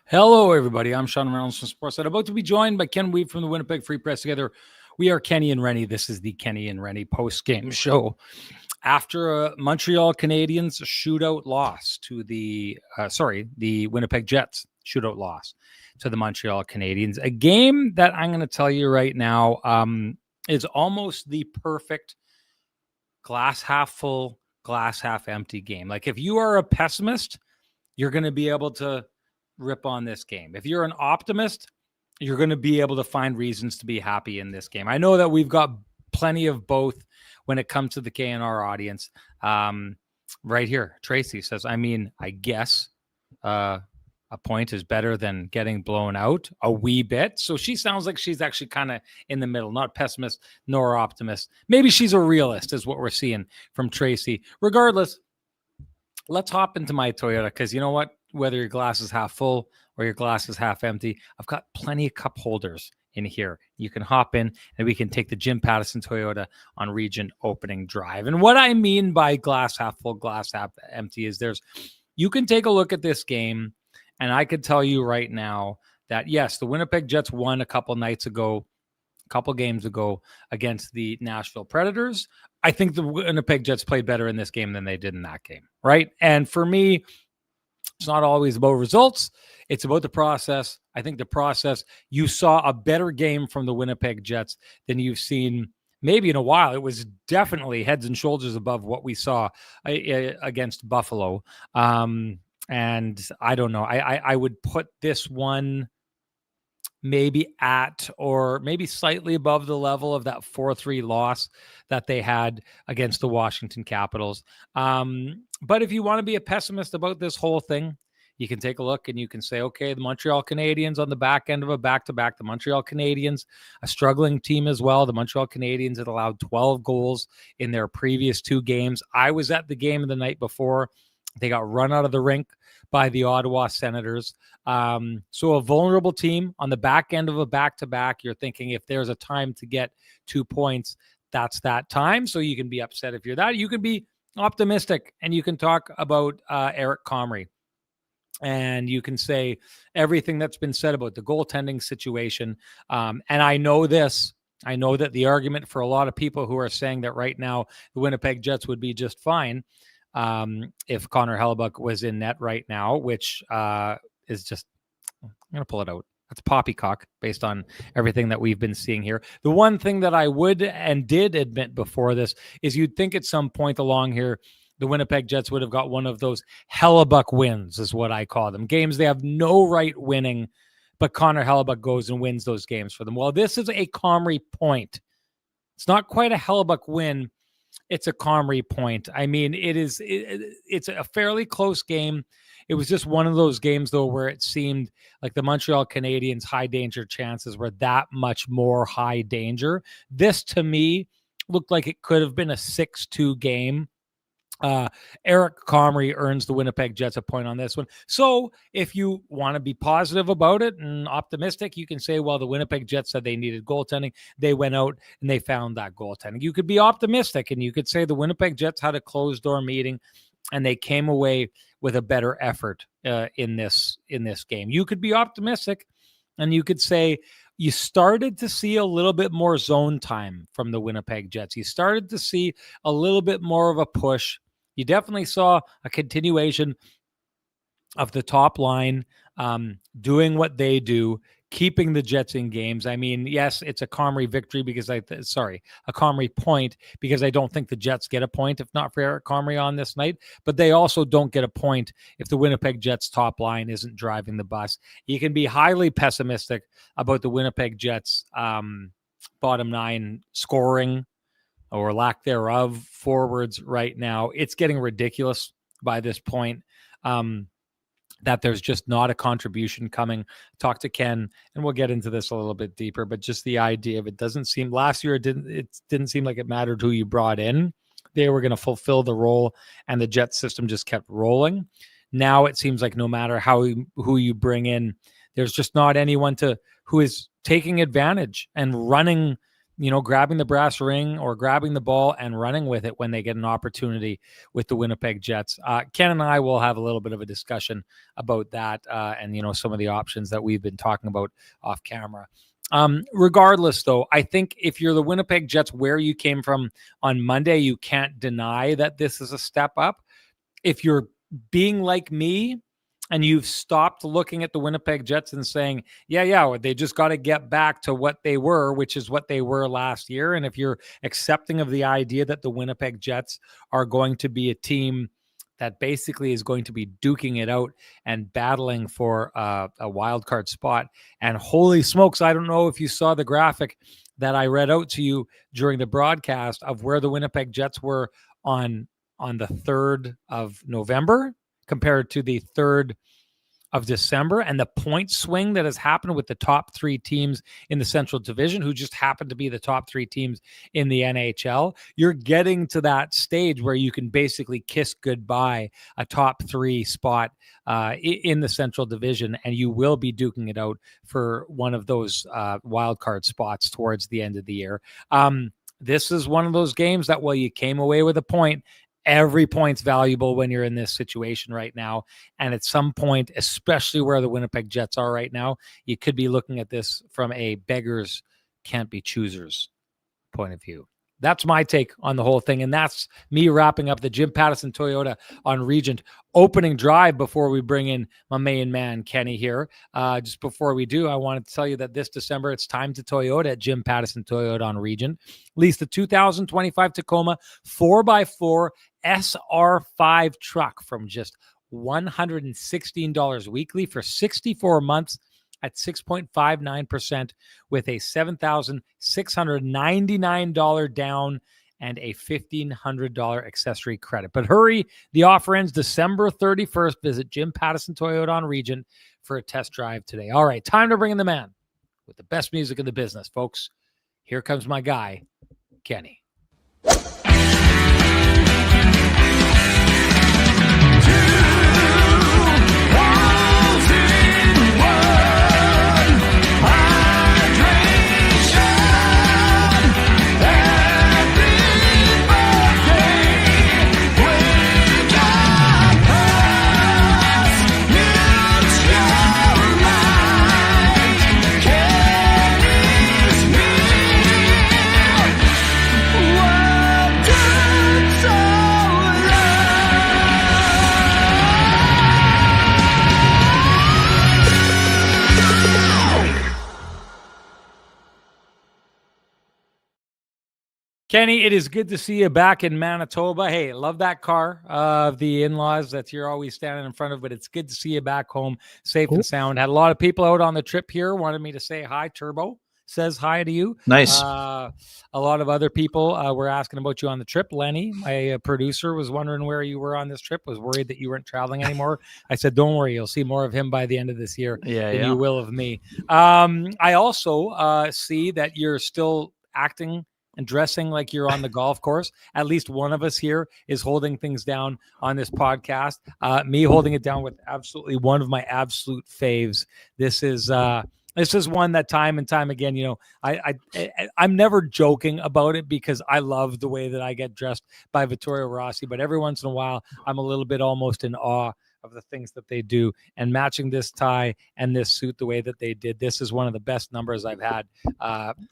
Hello, everybody. I'm Sean Reynolds from Sportsnet. About to be joined by Ken Weave from the Winnipeg Free Press. Together, we are Kenny and Renny. This is the Kenny and Renny post-game show. After a Montreal Canadiens shootout loss to the Winnipeg Jets shootout loss to the Montreal Canadiens, a game that I'm going to tell you right now is almost the perfect glass half full, glass half empty game. Like if you are a pessimist, you're going to be able to rip on this game. If you're an optimist, you're going to be able to find reasons to be happy in this game. I know that we've got plenty of both when it comes to the KNR audience. Right here, Tracy says, I guess a point is better than getting blown out a wee bit. So she sounds like she's actually kind of in the middle, not pessimist nor optimist. Maybe she's a realist is what we're seeing from Tracy. Regardless, let's hop into my Toyota because you know what? Whether your glass is half full or your glass is half empty, I've got plenty of cup holders in here. You can hop in and we can take the Jim Pattison Toyota on Regent opening drive. And what I mean by glass half full, glass half empty is you can take a look at this game and I could tell you right now that yes, the Winnipeg Jets won a couple games ago against the Nashville Predators. I think the Winnipeg Jets played better in this game than they did in that game, right? And for me, it's not always about results. It's about the process. I think the process, you saw a better game from the Winnipeg Jets than you've seen maybe in a while. It was definitely heads and shoulders above what we saw against Buffalo. And I don't know. I would put this one maybe at or maybe slightly above the level of that 4-3 loss that they had against the Washington Capitals. But if you want to be a pessimist about this whole thing, you can take a look and you can say, okay, the Montreal Canadiens on the back end of a back-to-back, the Montreal Canadiens, a struggling team as well. The Montreal Canadiens had allowed 12 goals in their previous two games. I was at the game the night before. They got run out of the rink by the Ottawa Senators. So a vulnerable team on the back end of a back-to-back. You're thinking if there's a time to get 2 points, that's that time. So you can be upset if you're that. You can be optimistic and you can talk about Eric Comrie. And you can say everything that's been said about the goaltending situation. And I know that the argument for a lot of people who are saying that right now the Winnipeg Jets would be just fine if Connor Hellebuyck was in net right now, which is just, I'm going to pull it out. That's poppycock based on everything that we've been seeing here. The one thing that I would and did admit before this is you'd think at some point along here, the Winnipeg Jets would have got one of those Hellebuyck wins is what I call them. Games they have no right winning, but Connor Hellebuyck goes and wins those games for them. Well, this is a Comrie point. It's not quite a Hellebuyck win. It's a Comrie point. I mean, it's a fairly close game. It was just one of those games, though, where it seemed like the Montreal Canadiens' high danger chances were that much more high danger. This, to me, looked like it could have been a 6-2 game. Eric Comrie earns the Winnipeg Jets a point on this one. So if you want to be positive about it and optimistic, you can say, well, the Winnipeg Jets said they needed goaltending. They went out and they found that goaltending. You could be optimistic and you could say the Winnipeg Jets had a closed door meeting and they came away with a better effort in this game. You could be optimistic and you could say you started to see a little bit more zone time from the Winnipeg Jets. You started to see a little bit more of a push. You definitely saw a continuation of the top line doing what they do, keeping the Jets in games. I mean, yes, it's a Comrie victory because a Comrie point because I don't think the Jets get a point if not for Eric Comrie on this night, but they also don't get a point if the Winnipeg Jets top line isn't driving the bus. You can be highly pessimistic about the Winnipeg Jets bottom nine scoring or lack thereof forwards right now. It's getting ridiculous by this point that there's just not a contribution coming. Talk to Ken, and we'll get into this a little bit deeper, but just the idea of it doesn't seem, last year it didn't seem like it mattered who you brought in. They were going to fulfill the role, and the Jet system just kept rolling. Now it seems like no matter who you bring in, there's just not anyone who is taking advantage and running grabbing the brass ring or grabbing the ball and running with it when they get an opportunity with the Winnipeg Jets. Ken and I will have a little bit of a discussion about that and, some of the options that we've been talking about off camera. Regardless, though, I think if you're the Winnipeg Jets where you came from on Monday, you can't deny that this is a step up. If you're being like me, and you've stopped looking at the Winnipeg Jets and saying, yeah, they just got to get back to what they were, which is what they were last year. And if you're accepting of the idea that the Winnipeg Jets are going to be a team that basically is going to be duking it out and battling for a wild card spot, and holy smokes, I don't know if you saw the graphic that I read out to you during the broadcast of where the Winnipeg Jets were on the 3rd of November compared to the 3rd of December, and the point swing that has happened with the top 3 teams in the Central Division, who just happen to be the top 3 teams in the NHL. You're getting to that stage where you can basically kiss goodbye a top 3 spot in the Central Division, and you will be duking it out for one of those wild card spots towards the end of the year. This is one of those games that, well, you came away with a point. Every point's valuable when you're in this situation right now. And at some point, especially where the Winnipeg Jets are right now, you could be looking at this from a beggars can't be choosers point of view. That's my take on the whole thing. And that's me wrapping up the Jim Pattison Toyota on Regent opening drive before we bring in my main man, Kenny, here. Just before we do, I wanted to tell you that this December, it's time to Toyota at Jim Pattison Toyota on Regent. Lease the 2025 Tacoma 4x4 SR5 truck from just $116 weekly for 64 months at 6.59% with a $7,699 down and a $1,500 accessory credit. But hurry, the offer ends December 31st. Visit Jim Pattison Toyota on Regent for a test drive today. All right, time to bring in the man with the best music in the business, folks. Here comes my guy, Kenny. Kenny, it is good to see you back in Manitoba. Hey, love that car of the in-laws that you're always standing in front of, but it's good to see you back home safe and sound. Had a lot of people out on the trip here, wanted me to say hi. Turbo says hi to you. Nice. A lot of other people were asking about you on the trip. Lenny, my producer, was wondering where you were on this trip, was worried that you weren't traveling anymore. I said, don't worry, you'll see more of him by the end of this year than you will of me. I also see that you're still acting and dressing like you're on the golf course. At least one of us here is holding things down on this podcast. Me holding it down with absolutely one of my absolute faves. This is one that time and time again, I'm never joking about it because I love the way that I get dressed by Vittorio Rossi, but every once in a while, I'm a little bit almost in awe of the things that they do, and matching this tie and this suit the way that they did. This is one of the best numbers I've had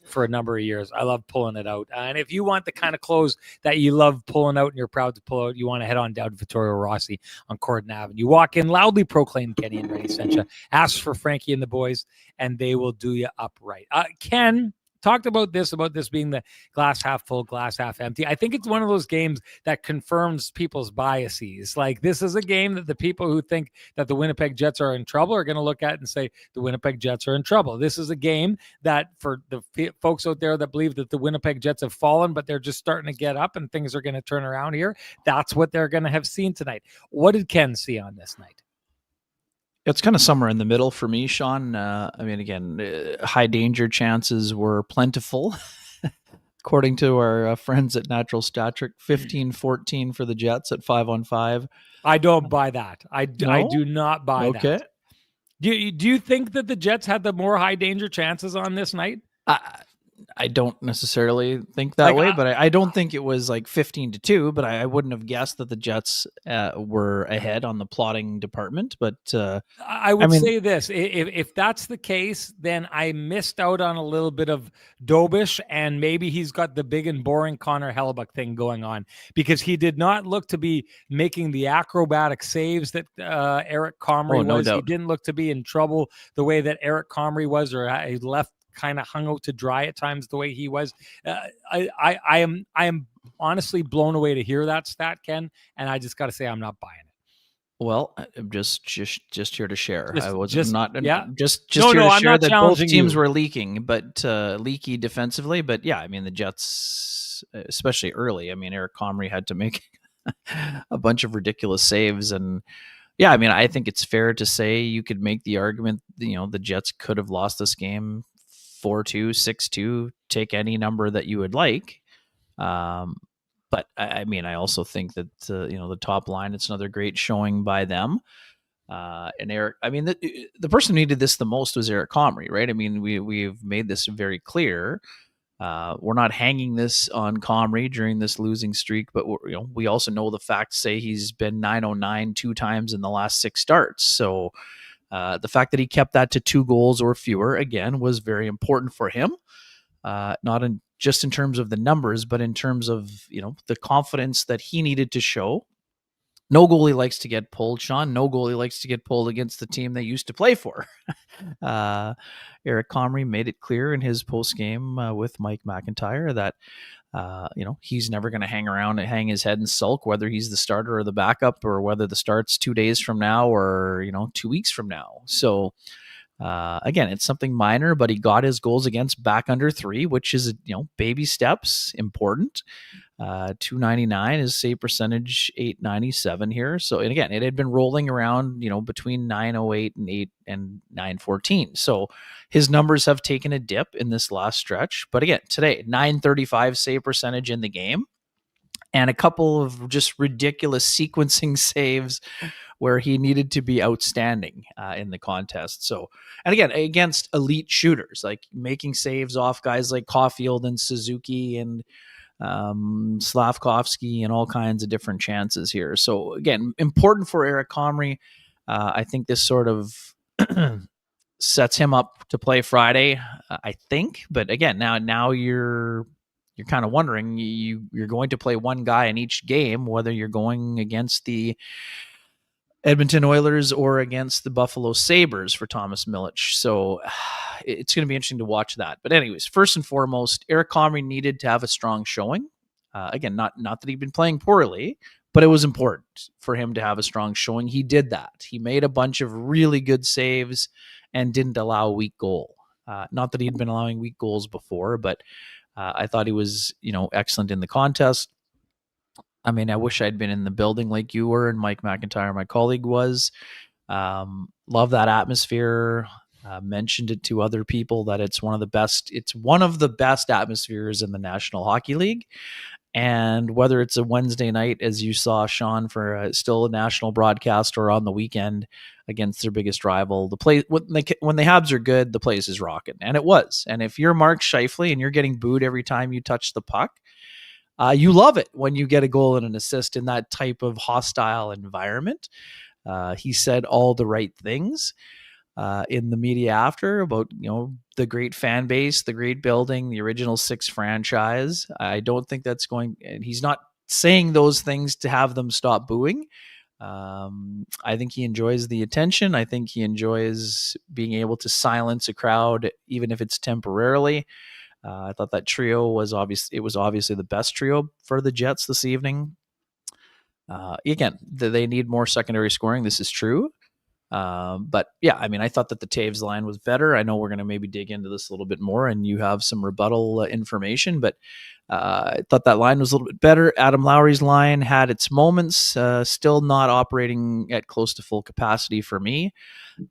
for a number of years. I love pulling it out. And if you want the kind of clothes that you love pulling out and you're proud to pull out, you want to head on down to Vittorio Rossi on Corden Avenue. You walk in, loudly proclaim Kenny and Renny sent you. Ask for Frankie and the boys, and they will do you up right. Ken talked about this being the glass half full, glass half empty. I think it's one of those games that confirms people's biases. Like, this is a game that the people who think that the Winnipeg Jets are in trouble are going to look at and say the Winnipeg Jets are in trouble. This is a game that for the folks out there that believe that the Winnipeg Jets have fallen, but they're just starting to get up and things are going to turn around here, that's what they're going to have seen tonight. What did Ken see on this night? It's kind of somewhere in the middle for me, Sean. High danger chances were plentiful. According to our friends at Natural Stat Trick, 15-14 for the Jets at 5-on-5. I don't buy that. I do not buy that. Okay. Do you think that the Jets had the more high danger chances on this night? I don't necessarily think that Like, way, but I don't think it was like 15-2, but I wouldn't have guessed that the Jets were ahead on the plotting department. But I I would mean, say this: if that's the case, then I missed out on a little bit of Dobish, and maybe he's got the big and boring Connor Hellebuck thing going on, because he did not look to be making the acrobatic saves that Eric Comrie oh, no was. He doubt. didn't look to be in trouble the way that Eric Comrie was, or he left kind of hung out to dry at times the way he was. I am honestly blown away to hear that stat, Ken, and I just got to say I'm not buying it. Well, I'm just here to share. I was Just not yeah. just No, here no, to I'm share not that both challenging teams you. were leaking, but leaky defensively. But yeah, I mean the Jets, especially early. I mean Eric Comrie had to make a bunch of ridiculous saves, and yeah, I mean I think it's fair to say you could make the argument. The Jets could have lost this game 4-2, 6-2. Take any number that you would like. Um, but I mean, I also think that the top line. It's another great showing by them. And Eric, I mean, the person who needed this the most was Eric Comrie, right? I mean, we've made this very clear. We're not hanging this on Comrie during this losing streak, but we also know the facts say he's been 909 two times in the last 6 starts. So the fact that he kept that to 2 goals or fewer again was very important for him. Not just in terms of the numbers, but in terms of the confidence that he needed to show. No goalie likes to get pulled, Sean. No goalie likes to get pulled against the team they used to play for. Eric Comrie made it clear in his post game with Mike McIntyre that he's never going to hang around and hang his head and sulk, whether he's the starter or the backup, or whether the start's 2 days from now or 2 weeks from now. So again, it's something minor, but he got his goals against back under 3, which is baby steps, important. 299 is save percentage 897 here. So, and again, it had been rolling around, between 908 and 914. So his numbers have taken a dip in this last stretch. But again, today, 935 save percentage in the game, and a couple of just ridiculous sequencing saves where he needed to be outstanding in the contest. So, and again, against elite shooters, like making saves off guys like Caulfield and Suzuki and Slavkovsky and all kinds of different chances here. So again, important for Eric Comrie. I think this sort of sets him up to play Friday, I think. But again, now you're kind of wondering, you're going to play one guy in each game, whether you're going against the Edmonton Oilers or against the Buffalo Sabres for Thomas Milic. So it's going to be interesting to watch that. But anyways, first and foremost, Eric Comrie needed to have a strong showing. Again, not that he'd been playing poorly, but it was important for him to have a strong showing. He did that. He made a bunch of really good saves and didn't allow a weak goal. Not that he'd been allowing weak goals before, but I thought he was, excellent in the contest. I mean, I wish I'd been in the building like you were and Mike McIntyre, my colleague, was. Love that atmosphere. Mentioned it to other people that it's one of the best. It's one of the best atmospheres in the National Hockey League. And whether it's a Wednesday night, as you saw, Sean, for still a national broadcast, or on the weekend against their biggest rival, the place when the Habs are good, the place is rocking, and it was. And if you're Mark Scheifele and you're getting booed every time you touch the puck, you love it when you get a goal and an assist in that type of hostile environment. He said all the right things in the media after about the great fan base, the great building, the original 6 franchise. I don't think that's going. And he's not saying those things to have them stop booing. I think he enjoys the attention. I think he enjoys being able to silence a crowd, even if it's temporarily. I thought that trio was obviously the best trio for the Jets this evening. Again, they need more secondary scoring. This is true. But yeah, I mean, I thought that the Taves line was better. I know we're going to maybe dig into this a little bit more, and you have some rebuttal information, but I thought that line was a little bit better. Adam Lowry's line had its moments, still not operating at close to full capacity for me.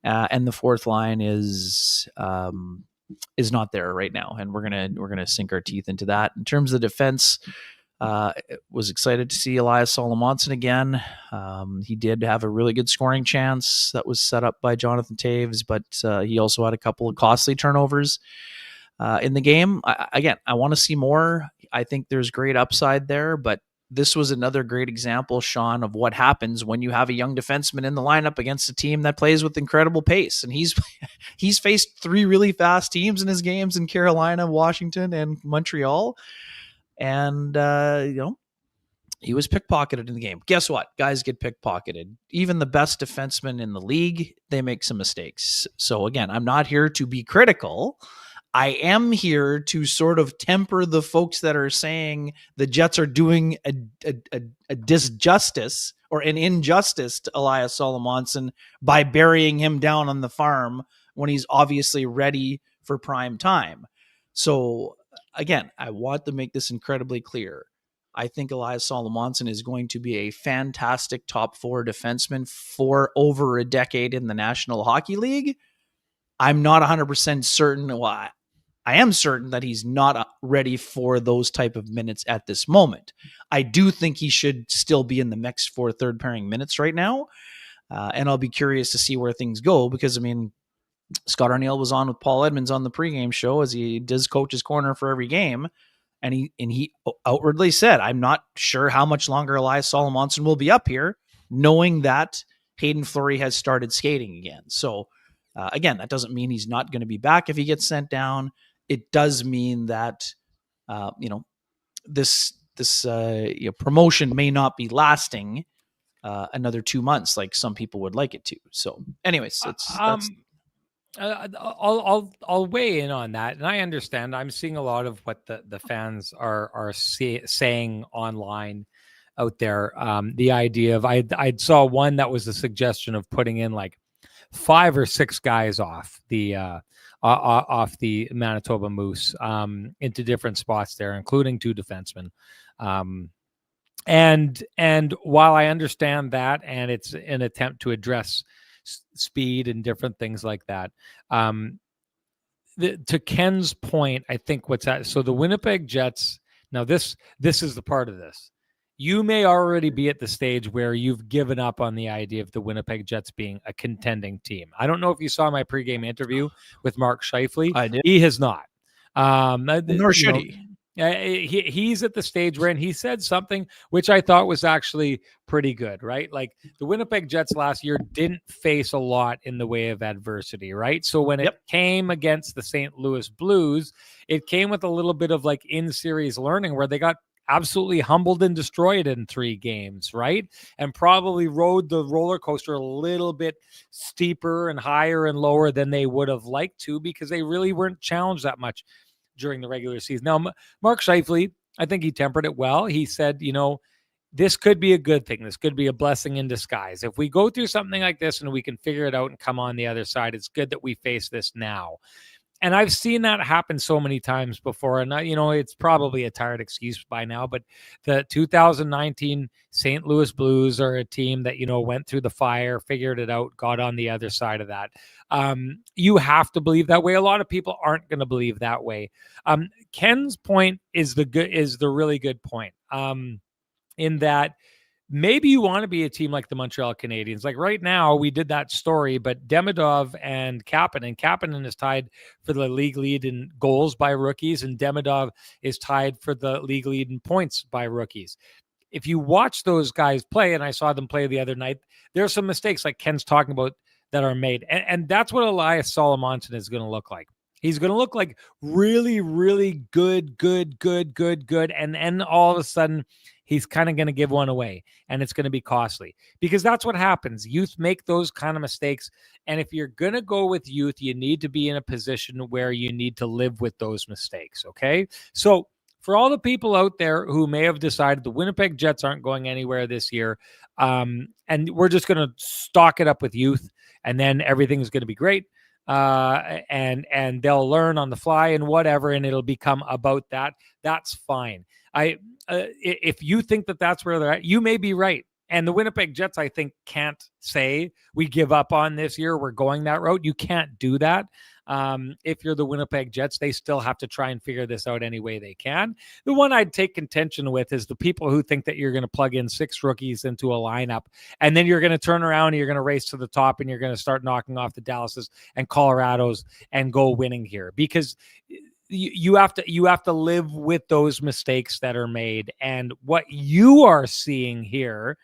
And the fourth line is not there right now, and we're gonna sink our teeth into that. In terms of the defense, was excited to see Elias Solomonson again. He did have a really good scoring chance that was set up by Jonathan Taves, but he also had a couple of costly turnovers. in the game. I want to see more. I think there's great upside there, but this was another great example, Sean, of what happens when you have a young defenseman in the lineup against a team that plays with incredible pace. And he's faced 3 really fast teams in his games in Carolina, Washington, and Montreal. And, he was pickpocketed in the game. Guess what? Guys get pickpocketed. Even the best defensemen in the league, they make some mistakes. So again, I'm not here to be critical. I am here to sort of temper the folks that are saying the Jets are doing a disjustice or an injustice to Elias Solomonson by burying him down on the farm when he's obviously ready for prime time. So again, I want to make this incredibly clear. I think Elias Solomonson is going to be a fantastic top 4 defenseman for over a decade in the National Hockey League. I'm not 100% certain why. I am certain that he's not ready for those type of minutes at this moment. I do think he should still be in the mix for third pairing minutes right now. And I'll be curious to see where things go because, I mean, Scott Arniel was on with Paul Edmonds on the pregame show as he does coach's corner for every game. And he outwardly said, I'm not sure how much longer Elias Solomonson will be up here, knowing that Hayden Fleury has started skating again. So again, that doesn't mean he's not going to be back if he gets sent down. It does mean that, this promotion may not be lasting another 2 months like some people would like it to. So anyways, I'll weigh in on that, and I understand. I'm seeing a lot of what the fans are saying online out there. The idea of I saw one that was a suggestion of putting in like 5 or 6 guys off the Manitoba Moose into different spots there, including 2 defensemen. And while I understand that, and it's an attempt to address speed and different things like that, to Ken's point, I think so the Winnipeg Jets, now this is the part of this. You may already be at the stage where you've given up on the idea of the Winnipeg Jets being a contending team. I don't know if you saw my pregame interview with Mark Scheifele. I did. He has not. Nor should he. He's at the stage where, and he said something which I thought was actually pretty good, right? Like the Winnipeg Jets last year didn't face a lot in the way of adversity, right? So when it came against the St. Louis Blues, it came with a little bit of like in-series learning where they got absolutely humbled and destroyed in 3 games, right? And probably rode the roller coaster a little bit steeper and higher and lower than they would have liked to because they really weren't challenged that much during the regular season. Now, Mark Scheifele, I think he tempered it well. He said, this could be a good thing. This could be a blessing in disguise. If we go through something like this and we can figure it out and come on the other side, it's good that we face this now. And I've seen that happen so many times before. And, it's probably a tired excuse by now, but the 2019 St. Louis Blues are a team that, went through the fire, figured it out, got on the other side of that. You have to believe that way. A lot of people aren't going to believe that way. Ken's point is the really good point, in that maybe you want to be a team like the Montreal Canadiens. Like right now, we did that story, but Demidov and Kapanen is tied for the league lead in goals by rookies, and Demidov is tied for the league lead in points by rookies. If you watch those guys play, and I saw them play the other night, there's some mistakes like Ken's talking about that are made. And that's what Elias Solomonson is going to look like. He's going to look like really, really good. And then all of a sudden, he's kind of going to give one away, and it's going to be costly because that's what happens. Youth make those kind of mistakes. And if you're going to go with youth, you need to be in a position where you need to live with those mistakes. Okay. So for all the people out there who may have decided the Winnipeg Jets aren't going anywhere this year, and we're just going to stock it up with youth, and then everything's going to be great. And they'll learn on the fly and whatever, and it'll become about that. That's fine. If you think that that's where they're at, you may be right. And the Winnipeg Jets, I think, can't say we give up on this year. We're going that route. You can't do that. If you're the Winnipeg Jets, they still have to try and figure this out any way they can. The one I'd take contention with is the people who think that you're going to plug in 6 rookies into a lineup, and then you're going to turn around and you're going to race to the top, and you're going to start knocking off the Dallases and Colorados and go winning here. Because you have to live with those mistakes that are made. And what you are seeing here,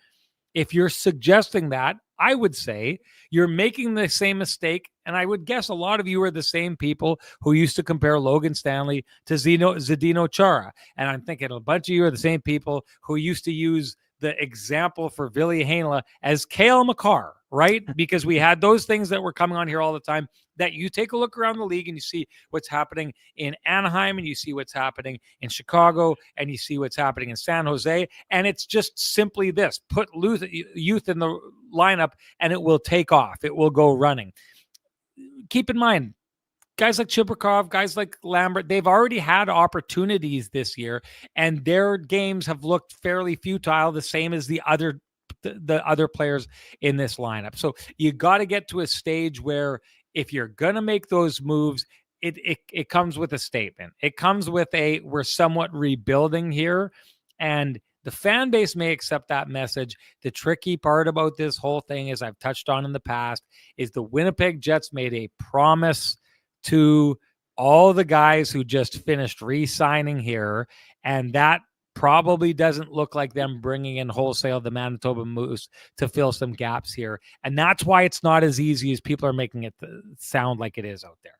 if you're suggesting that, I would say you're making the same mistake. And I would guess a lot of you are the same people who used to compare Logan Stanley to Zdeno Chara. And I'm thinking a bunch of you are the same people who used to use the example for Ville Heinola as Cale Makar, right? Because we had those things that were coming on here all the time. That you take a look around the league and you see what's happening in Anaheim, and you see what's happening in Chicago, and you see what's happening in San Jose. And it's just simply this: put youth in the lineup and it will take off. It will go running. Keep in mind, guys like Chibrikov, guys like Lambert, they've already had opportunities this year, and their games have looked fairly futile, the same as the other players in this lineup. So you got to get to a stage where if you're going to make those moves, it comes with a statement. It comes with we're somewhat rebuilding here, and the fan base may accept that message. The tricky part about this whole thing, as I've touched on in the past, is the Winnipeg Jets made a promise to all the guys who just finished re-signing here, and that probably doesn't look like them bringing in wholesale the Manitoba Moose to fill some gaps here. And that's why it's not as easy as people are making it sound like it is out there.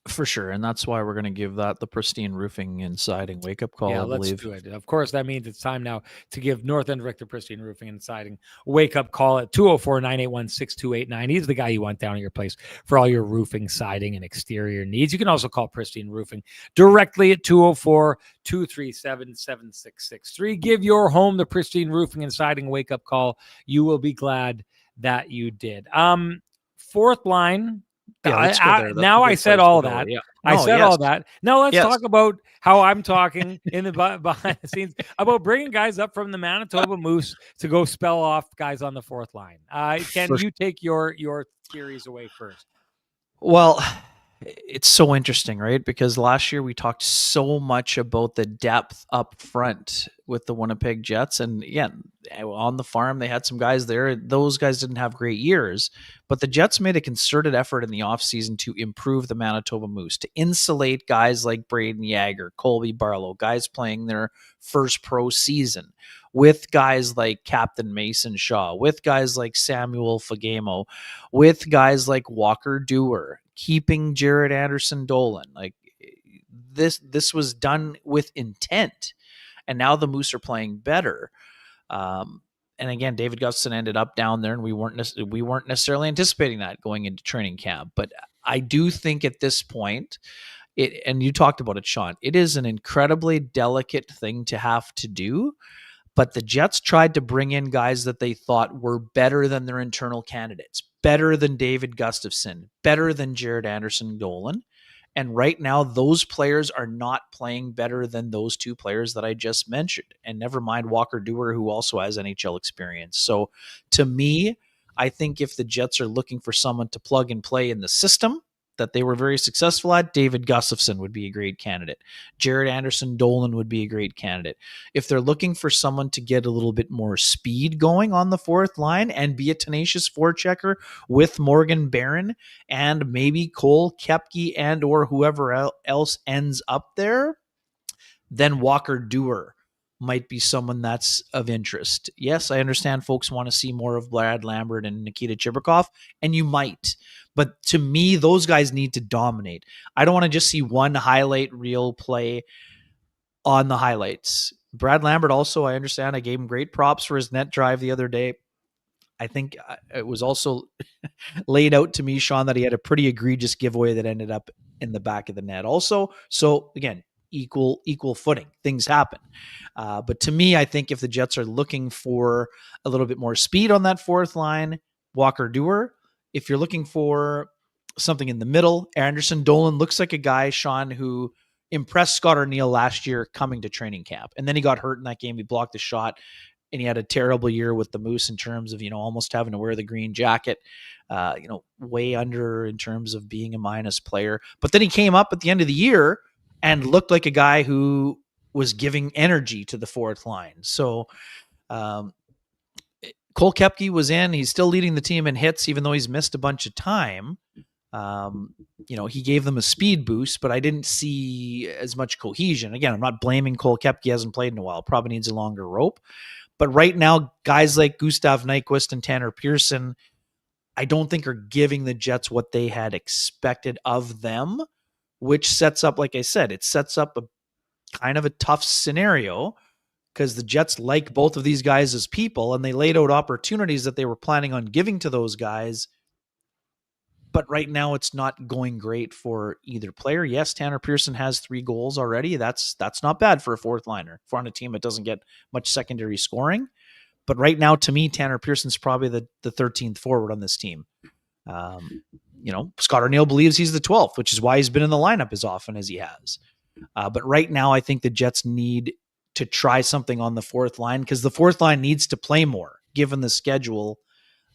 For sure. And that's why we're going to give that the Pristine Roofing and Siding wake-up call, I believe. Let's do it. Of course, that means it's time now to give North End Richter Pristine Roofing and Siding wake-up call at 204-981-6289. He's the guy you want down at your place for all your roofing, siding, and exterior needs. You can also call Pristine Roofing directly at 204-237-7663. Give your home the Pristine Roofing and Siding wake-up call. You will be glad that you did. Fourth line. Yeah, let's go there. Now I said all that. Yeah. I said all that. Now let's talk about how I'm talking in the behind the scenes about bringing guys up from the Manitoba Moose to go spell off guys on the fourth line. Can you take your theories away first? Well, it's so interesting, right? Because last year we talked so much about the depth up front with the Winnipeg Jets. And again, on the farm, they had some guys there. Those guys didn't have great years, but the Jets made a concerted effort in the offseason to improve the Manitoba Moose, to insulate guys like Braden Yager, Colby Barlow, guys playing their first pro season, with guys like Captain Mason Shaw, with guys like Samuel Fagemo, with guys like Walker Dewar, keeping Jared Anderson Dolan. Like this was done with intent, and now the Moose are playing better. And again, David Gustafsson ended up down there, and we weren't necessarily anticipating that going into training camp. But I do think at this point, and you talked about it, Sean, it is an incredibly delicate thing to have to do. But the Jets tried to bring in guys that they thought were better than their internal candidates, better than David Gustafsson, better than Jared Anderson Dolan. And right now, those players are not playing better than those two players that I just mentioned. And never mind Walker Dewar, who also has NHL experience. So to me, I think if the Jets are looking for someone to plug and play in the system that they were very successful at, David Gustafsson would be a great candidate. Jared Anderson Dolan would be a great candidate. If they're looking for someone to get a little bit more speed going on the fourth line and be a tenacious forechecker with Morgan Barron and maybe Cole Koepke and or whoever else ends up there, then Walker Dewar might be someone that's of interest. Yes, I understand folks want to see more of Brad Lambert and Nikita Chibrikov, and you might. But to me, those guys need to dominate. I don't want to just see one highlight reel play on the highlights. Brad Lambert also, I understand, I gave him great props for his net drive the other day. I think it was also laid out to me, Sean, that he had a pretty egregious giveaway that ended up in the back of the net also. So again, equal footing. Things happen. But to me, I think if the Jets are looking for a little bit more speed on that fourth line, Walker Dewar. If you're looking for something in the middle, Anderson Dolan looks like a guy, Sean, who impressed Scott O'Neill last year coming to training camp. And then he got hurt in that game. He blocked the shot, and he had a terrible year with the Moose in terms of, almost having to wear the green jacket, way under in terms of being a minus player. But then he came up at the end of the year and looked like a guy who was giving energy to the fourth line. So Cole Koepke was in. He's still leading the team in hits, even though he's missed a bunch of time. he gave them a speed boost, but I didn't see as much cohesion. Again, I'm not blaming Cole Koepke. He hasn't played in a while. Probably needs a longer rope. But right now, guys like Gustav Nyquist and Tanner Pearson, I don't think are giving the Jets what they had expected of them, which sets up, like I said, it sets up a kind of a tough scenario because the Jets like both of these guys as people, and they laid out opportunities that they were planning on giving to those guys. But right now, it's not going great for either player. Yes, Tanner Pearson has 3 goals already. That's not bad for a fourth liner, for on a team that doesn't get much secondary scoring. But right now, to me, Tanner Pearson's probably the 13th forward on this team. Scott Arniel believes he's the 12th, which is why he's been in the lineup as often as he has. But right now, I think the Jets need to try something on the fourth line because the fourth line needs to play more, given the schedule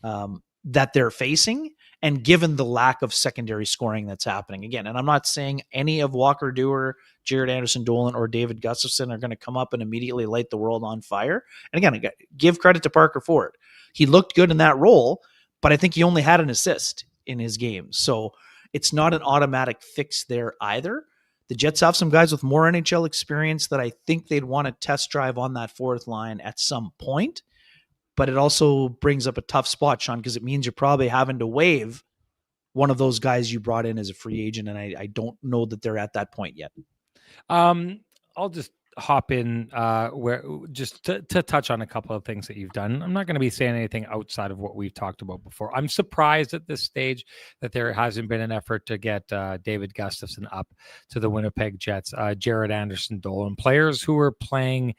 that they're facing and given the lack of secondary scoring that's happening again. And I'm not saying any of Walker Dewar, Jared Anderson-Dolan, or David Gustafsson are going to come up and immediately light the world on fire. And again, give credit to Parker Ford. He looked good in that role, but I think he only had an assist in his game. So it's not an automatic fix there either. The Jets have some guys with more NHL experience that I think they'd want to test drive on that fourth line at some point. But it also brings up a tough spot, Sean, because it means you're probably having to waive one of those guys you brought in as a free agent. And I don't know that they're at that point yet. I'll just hop in to touch on a couple of things that you've done. I'm not going to be saying anything outside of what we've talked about before. I'm surprised at this stage that there hasn't been an effort to get David Gustafsson up to the Winnipeg Jets, Jared Anderson-Dolan, players who were playing.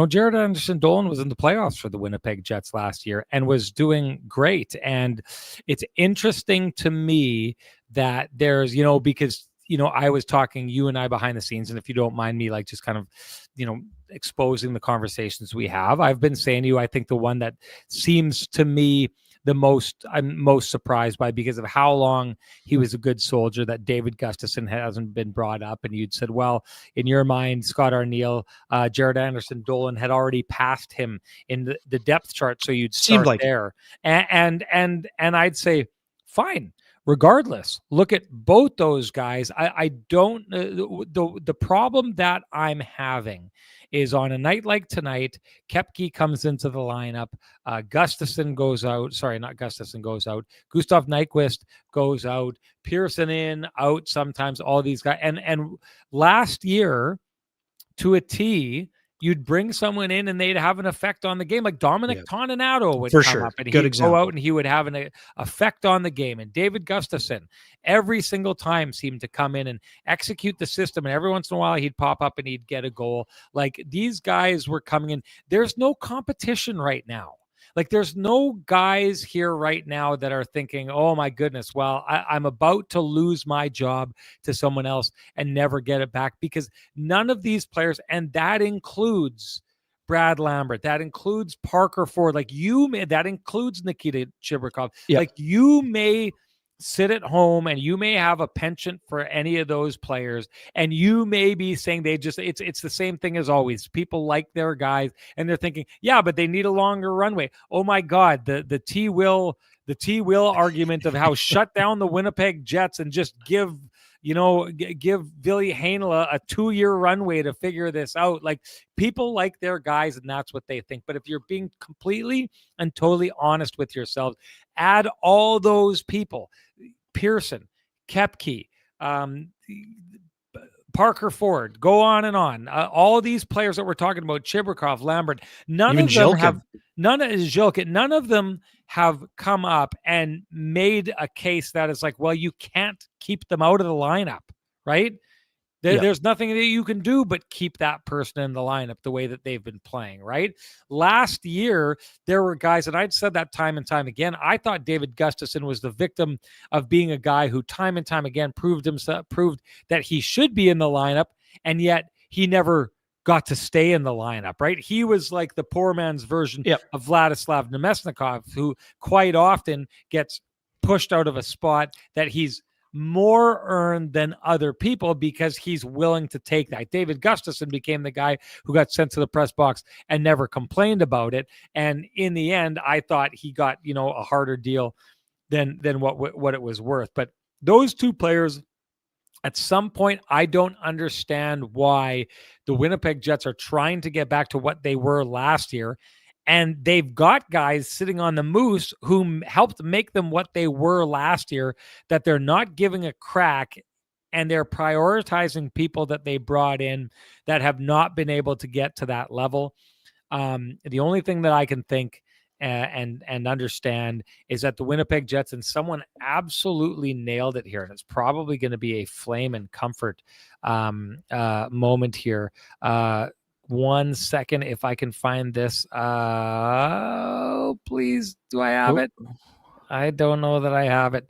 Jared Anderson-Dolan was in the playoffs for the Winnipeg Jets last year and was doing great. And it's interesting to me that there's, because I was talking, you and I behind the scenes, and if you don't mind me, like just kind of, exposing the conversations we have, I've been saying to you, I think the one that seems to me I'm most surprised by because of how long he was a good soldier, that David Gustafsson hasn't been brought up. And you'd said, well, in your mind, Scott Arniel, Jared Anderson-Dolan had already passed him in the depth chart. So you'd start there. And I'd say, fine. Regardless, look at both those guys. I don't. The problem that I'm having is on a night like tonight, Koepke comes into the lineup. Gustafsson goes out. Sorry, not Gustafsson goes out. Gustav Nyquist goes out. Pearson out sometimes. All these guys. And last year, to a T, you'd bring someone in and they'd have an effect on the game. Like Dominic Toninato would come up and he'd go out and he would have an effect on the game. And David Gustafsson, every single time, seemed to come in and execute the system. And every once in a while he'd pop up and he'd get a goal. Like these guys were coming in. There's no competition right now. Like there's no guys here right now that are thinking, oh my goodness, well, I'm about to lose my job to someone else and never get it back, because none of these players, and that includes Brad Lambert, that includes Parker Ford, that includes Nikita Chibrikov. Like you may sit at home and you may have a penchant for any of those players, and you may be saying it's the same thing as always. People like their guys and they're thinking, yeah, but they need a longer runway. Oh my God, the T Will argument of how shut down the Winnipeg Jets and just give Ville Heinola a 2-year runway to figure this out. Like people like their guys and that's what they think. But if you're being completely and totally honest with yourselves, add all those people, Pearson, Koepke, Parker Ford, go on and on. All these players that we're talking about, Chibrikov, Lambert, none of them have come up and made a case that is like, well, you can't keep them out of the lineup, right? There's nothing that you can do but keep that person in the lineup the way that they've been playing, right? Last year, there were guys, and I'd said that time and time again, I thought David Gustafsson was the victim of being a guy who time and time again proved that he should be in the lineup, and yet he never got to stay in the lineup, right? He was like the poor man's version of Vladislav Nemesnikov, who quite often gets pushed out of a spot that he's more earned than other people because he's willing to take that. David Gustafsson became the guy who got sent to the press box and never complained about it. And in the end, I thought he got, a harder deal than what it was worth. But those two players at some point, I don't understand why the Winnipeg Jets are trying to get back to what they were last year. And they've got guys sitting on the Moose who helped make them what they were last year, that they're not giving a crack, and they're prioritizing people that they brought in that have not been able to get to that level. The only thing that I can think and understand is that the Winnipeg Jets, and someone absolutely nailed it here, and it's probably going to be a flame and comfort moment here. 1 second, if I can find this. Please, do I have it? I don't know that I have it.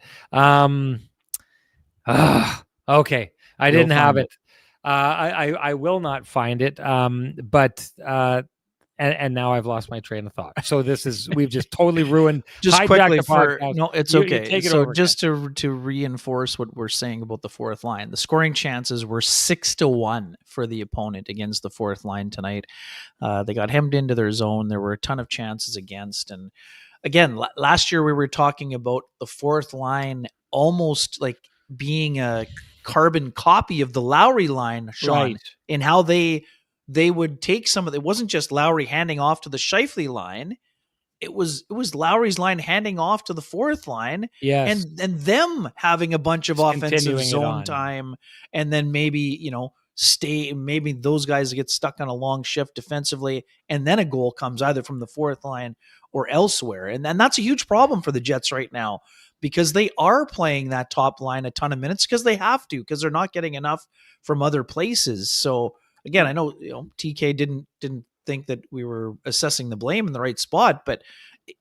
Okay, I didn't have it. I will not find it. But and now I've lost my train of thought. So we've just totally ruined. Just quickly it's okay. Take it so over, just to reinforce what we're saying about the fourth line, the scoring chances were 6-1 for the opponent against the fourth line tonight. They got hemmed into their zone. There were a ton of chances against, and again, last year we were talking about the fourth line almost like being a carbon copy of the Lowry line, Sean, right, in how they would take some of it. Wasn't just Lowry handing off to the Scheifele line. It was Lowry's line handing off to the fourth line, yes, and them having a bunch of just offensive zone time, and then maybe maybe those guys get stuck on a long shift defensively, and then a goal comes either from the fourth line or elsewhere, and that's a huge problem for the Jets right now, because they are playing that top line a ton of minutes because they have to, because they're not getting enough from other places. So again, I know TK didn't think that we were assessing the blame in the right spot, but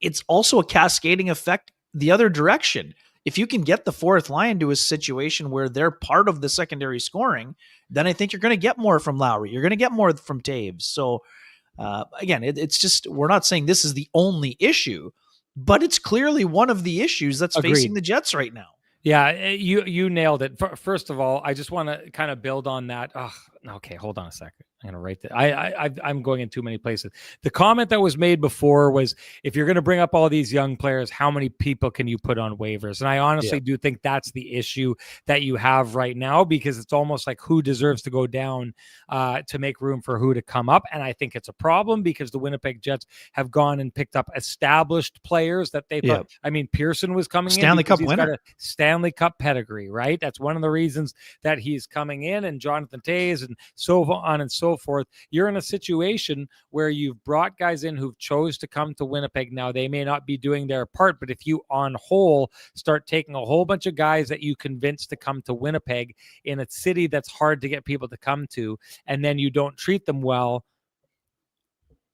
it's also a cascading effect the other direction. If you can get the fourth line to a situation where they're part of the secondary scoring, then I think you're going to get more from Lowry. You're going to get more from Taves. So again, it's just, we're not saying this is the only issue, but it's clearly one of the issues that's facing the Jets right now. Yeah, you nailed it. First of all, I just want to kind of build on that. Okay, hold on a second. I'm going to write that. I'm going in too many places. The comment that was made before was, if you're going to bring up all these young players, how many people can you put on waivers? And I honestly do think that's the issue that you have right now, because it's almost like who deserves to go down to make room for who to come up. And I think it's a problem because the Winnipeg Jets have gone and picked up established players that they thought, I mean, Pearson was coming Stanley in. Cup winner. Got a Stanley Cup pedigree, right? That's one of the reasons that he's coming in, and Jonathan Toews and so on and so forth. You're in a situation where you've brought guys in who've chose to come to Winnipeg. Now, they may not be doing their part, but if you on whole start taking a whole bunch of guys that you convince to come to Winnipeg in a city that's hard to get people to come to, and then you don't treat them well,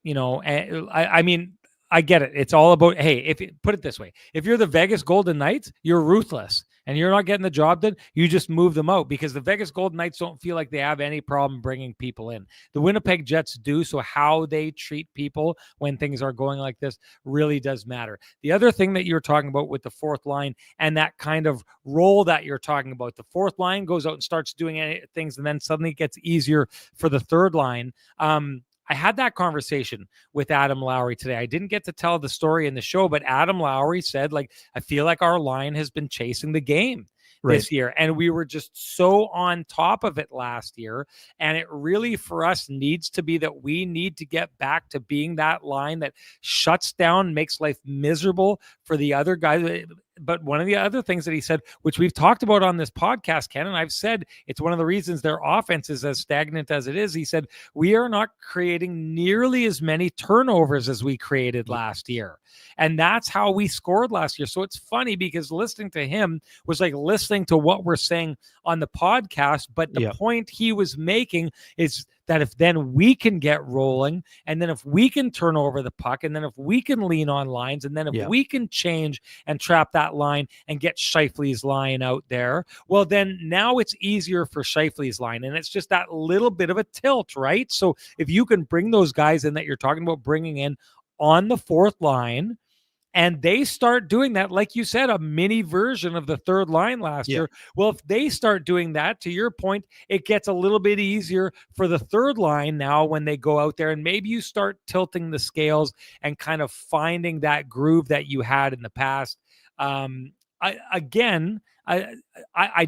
I mean, I get it. It's all about, hey, put it this way, if you're the Vegas Golden Knights, you're ruthless and you're not getting the job done, you just move them out, because the Vegas Golden Knights don't feel like they have any problem bringing people in. The Winnipeg Jets do. So how they treat people when things are going like this really does matter. The other thing that you're talking about with the fourth line and that kind of role that you're talking about, the fourth line goes out and starts doing things, and then suddenly it gets easier for the third line. I had that conversation with Adam Lowry today. I didn't get to tell the story in the show, but Adam Lowry said, I feel like our line has been chasing the game this year. And we were just so on top of it last year. And it really, for us, needs to be that we need to get back to being that line that shuts down, makes life miserable for the other guys. But one of the other things that he said, which we've talked about on this podcast, Ken, and I've said it's one of the reasons their offense is as stagnant as it is. He said, we are not creating nearly as many turnovers as we created last year. And that's how we scored last year. So it's funny because listening to him was like listening to what we're saying on the podcast. But the point he was making is that if then we can get rolling, and then if we can turn over the puck, and then if we can lean on lines, and then if we can change and trap that line and get Scheifele's line out there, well, then now it's easier for Scheifele's line. And it's just that little bit of a tilt, right? So if you can bring those guys in that you're talking about bringing in on the fourth line, and they start doing that, like you said, a mini version of the third line last year. Well, if they start doing that, to your point, it gets a little bit easier for the third line now when they go out there, and maybe you start tilting the scales and kind of finding that groove that you had in the past. I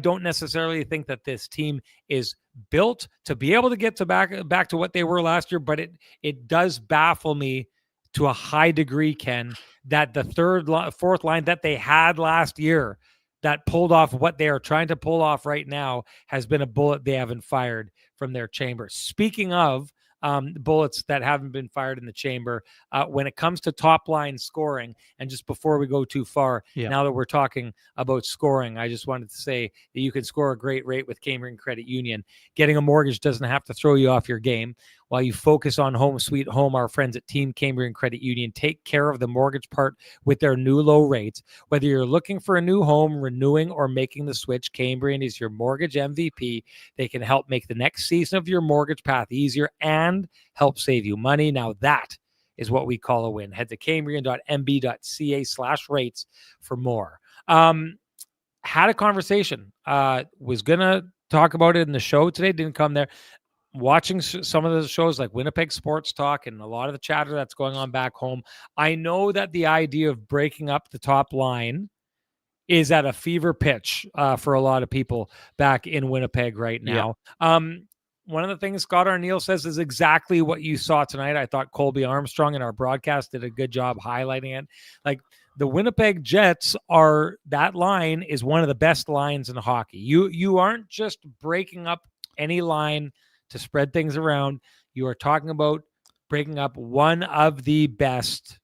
don't necessarily think that this team is built to be able to get to back to what they were last year, but it does baffle me to a high degree, Ken, that the fourth line that they had last year that pulled off what they are trying to pull off right now has been a bullet they haven't fired from their chamber. Speaking of bullets that haven't been fired in the chamber, when it comes to top line scoring, and just before we go too far, now that we're talking about scoring, I just wanted to say that you can score a great rate with Cambrian Credit Union. Getting a mortgage doesn't have to throw you off your game. While you focus on home sweet home, our friends at Team Cambrian Credit Union take care of the mortgage part with their new low rates. Whether you're looking for a new home, renewing, or making the switch, Cambrian is your mortgage MVP. They can help make the next season of your mortgage path easier and help save you money. Now that is what we call a win. Head to cambrian.mb.ca/rates for more. Had a conversation. Was going to talk about it in the show today. Didn't come there. Watching some of the shows like Winnipeg Sports Talk and a lot of the chatter that's going on back home, I know that the idea of breaking up the top line is at a fever pitch for a lot of people back in Winnipeg right now. One of the things Scott Arniel says is exactly what you saw tonight. I thought Colby Armstrong in our broadcast did a good job highlighting it. Like, the Winnipeg Jets that line is one of the best lines in hockey. You aren't just breaking up any line to spread things around. You are talking about breaking up one of the best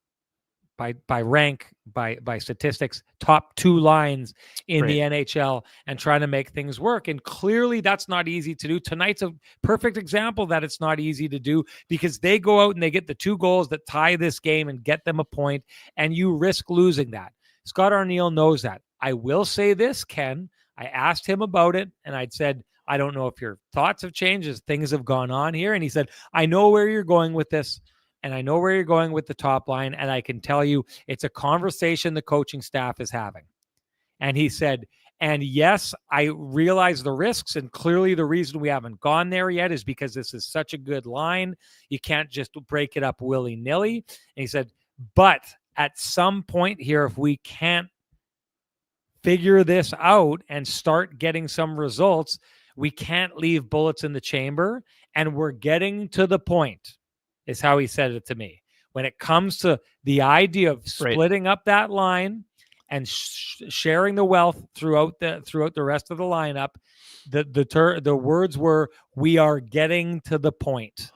by rank, by statistics, top two lines in the NHL and trying to make things work. And clearly that's not easy to do. Tonight's a perfect example that it's not easy to do, because they go out and they get the 2 goals that tie this game and get them a point, and you risk losing that. Scott Arniel knows that. I will say this, Ken, I asked him about it and I'd said, I don't know if your thoughts have changed as things have gone on here. And he said, I know where you're going with this. And I know where you're going with the top line. And I can tell you it's a conversation the coaching staff is having. And he said, and yes, I realize the risks. And clearly the reason we haven't gone there yet is because this is such a good line. You can't just break it up willy-nilly. And he said, but at some point here, if we can't figure this out and start getting some results, we can't leave bullets in the chamber. And we're getting to the point, is how he said it to me, when it comes to the idea of splitting up that line and sharing the wealth throughout the rest of the lineup. The words were, we are getting to the point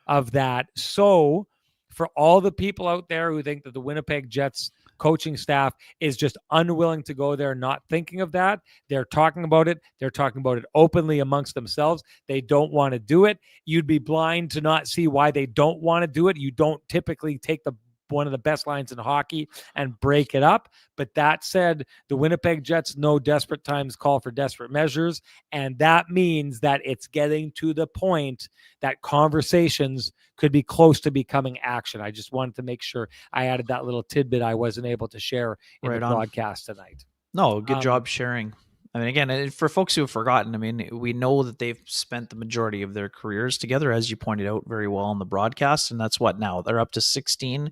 of that. So for all the people out there who think that the Winnipeg Jets coaching staff is just unwilling to go there, not thinking of that, they're talking about it. They're talking about it openly amongst themselves. They don't want to do it. You'd be blind to not see why they don't want to do it. You don't typically take one of the best lines in hockey and break it up. But that said, the Winnipeg Jets know desperate times call for desperate measures. And that means that it's getting to the point that conversations could be close to becoming action. I just wanted to make sure I added that little tidbit I wasn't able to share in the broadcast tonight. No, good job sharing. I mean, again, for folks who have forgotten, I mean, we know that they've spent the majority of their careers together, as you pointed out very well on the broadcast. And that's what now? They're up to 16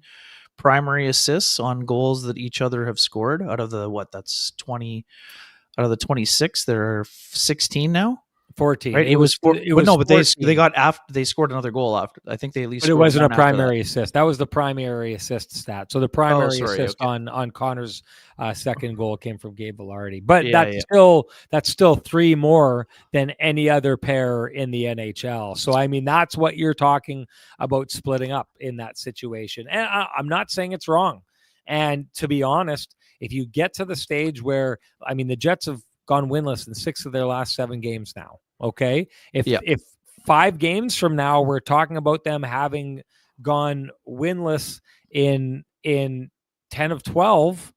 primary assists on goals that each other have scored out of that's 20 out of the 26. There are 16 now. 14. Right? It was no, but 14. they got after they scored another goal after. I think they at least. But it wasn't a primary assist. That was the primary assist stat. So the primary assist on Connor's second goal came from Gabe Vilardi. But that's still 3 more than any other pair in the NHL. So I mean, that's what you're talking about, splitting up in that situation. And I'm not saying it's wrong. And to be honest, if you get to the stage where, I mean, the Jets have gone winless in 6 of their last 7 games now. Okay. If 5 games from now, we're talking about them having gone winless in 10 of 12,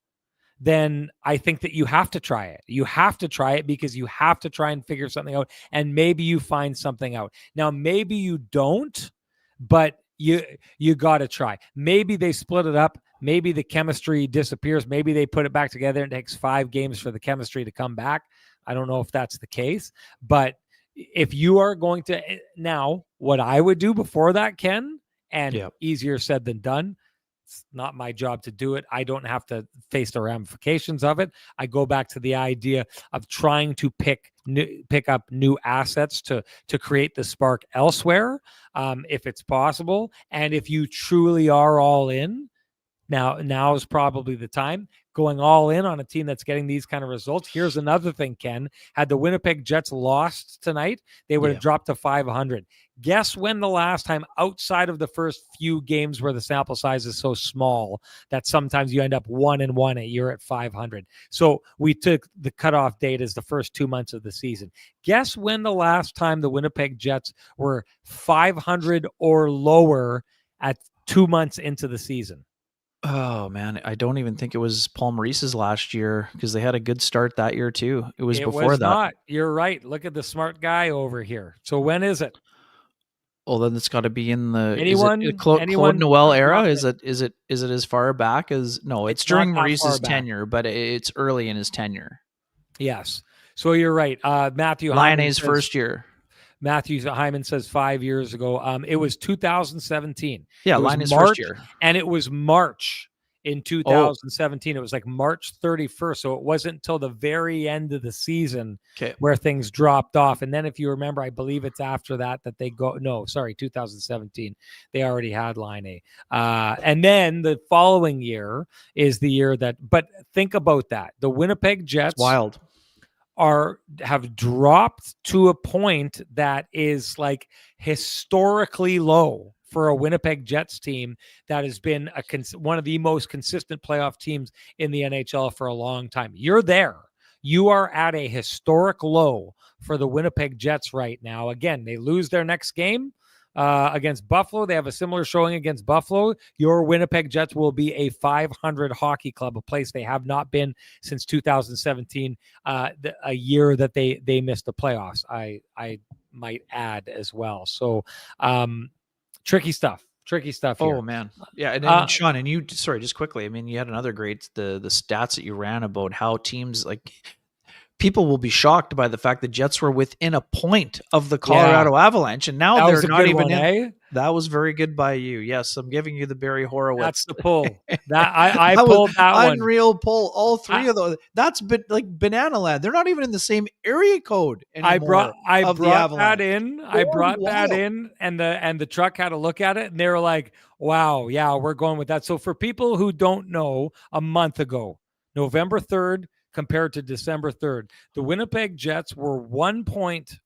then I think that you have to try it. You have to try it because you have to try and figure something out. And maybe you find something out. Now, maybe you don't, but you got to try. Maybe they split it up. Maybe the chemistry disappears. Maybe they put it back together and it takes 5 games for the chemistry to come back. I don't know if that's the case, but if you are going to now, what I would do before that, Ken, and easier said than done, It's not my job to do it. I don't have to face the ramifications of it. I go back to the idea of trying to pick up new assets to create the spark elsewhere, if it's possible. And if you truly are all in, now is probably the time. Going all in on a team that's getting these kind of results. Here's another thing, Ken. Had the Winnipeg Jets lost tonight, they would have dropped to 500. Guess when the last time, outside of the first few games where the sample size is so small that sometimes you end up 1-1 a year at 500. So we took the cutoff date as the first 2 months of the season. Guess when the last time the Winnipeg Jets were 500 or lower at 2 months into the season? Oh man, I don't even think it was Paul Maurice's last year, because they had a good start that year too. It was before that. Not. You're right. Look at the smart guy over here. So when is it? Well, then it's got to be in the anyone Claude Noel era. Is it as far back as? No, it's during Maurice's tenure, but it's early in his tenure. Yes. So you're right. Matthew Lionel's first year. Matthew Hyman says 5 years ago. It was 2017. Yeah, Lionel's first year. And it was March in 2017. It was like March 31st. So it wasn't until the very end of the season where things dropped off. And then if you remember, I believe it's after that they go. No, sorry, 2017. They already had Line A. And then the following year is the year that, but think about that. The Winnipeg Jets. Wild. Have dropped to a point that is like historically low for a Winnipeg Jets team that has been one of the most consistent playoff teams in the NHL for a long time. You're there. You are at a historic low for the Winnipeg Jets right now. Again, they lose their next game against Buffalo. They have a similar showing against Buffalo. Your Winnipeg Jets will be a 500 hockey club, a place they have not been since 2017, a year that they missed the playoffs, I might add as well. So tricky stuff here. Oh man. Yeah. And Sean, and you, sorry, just quickly, I mean, you had another great, the stats that you ran about how teams, like, people will be shocked by the fact that Jets were within a point of the Colorado Avalanche, and now they're not even in. That was very good by you. Yes, I'm giving you the Barry Horowitz. That's the pull. That I pulled that one. Unreal pull. All three of those. That's like banana land. They're not even in the same area code anymore. I brought that in. And the truck had a look at it, and they were like, "Wow, yeah, we're going with that." So for people who don't know, a month ago, November 3rd. Compared to December 3rd, the Winnipeg Jets were 1 point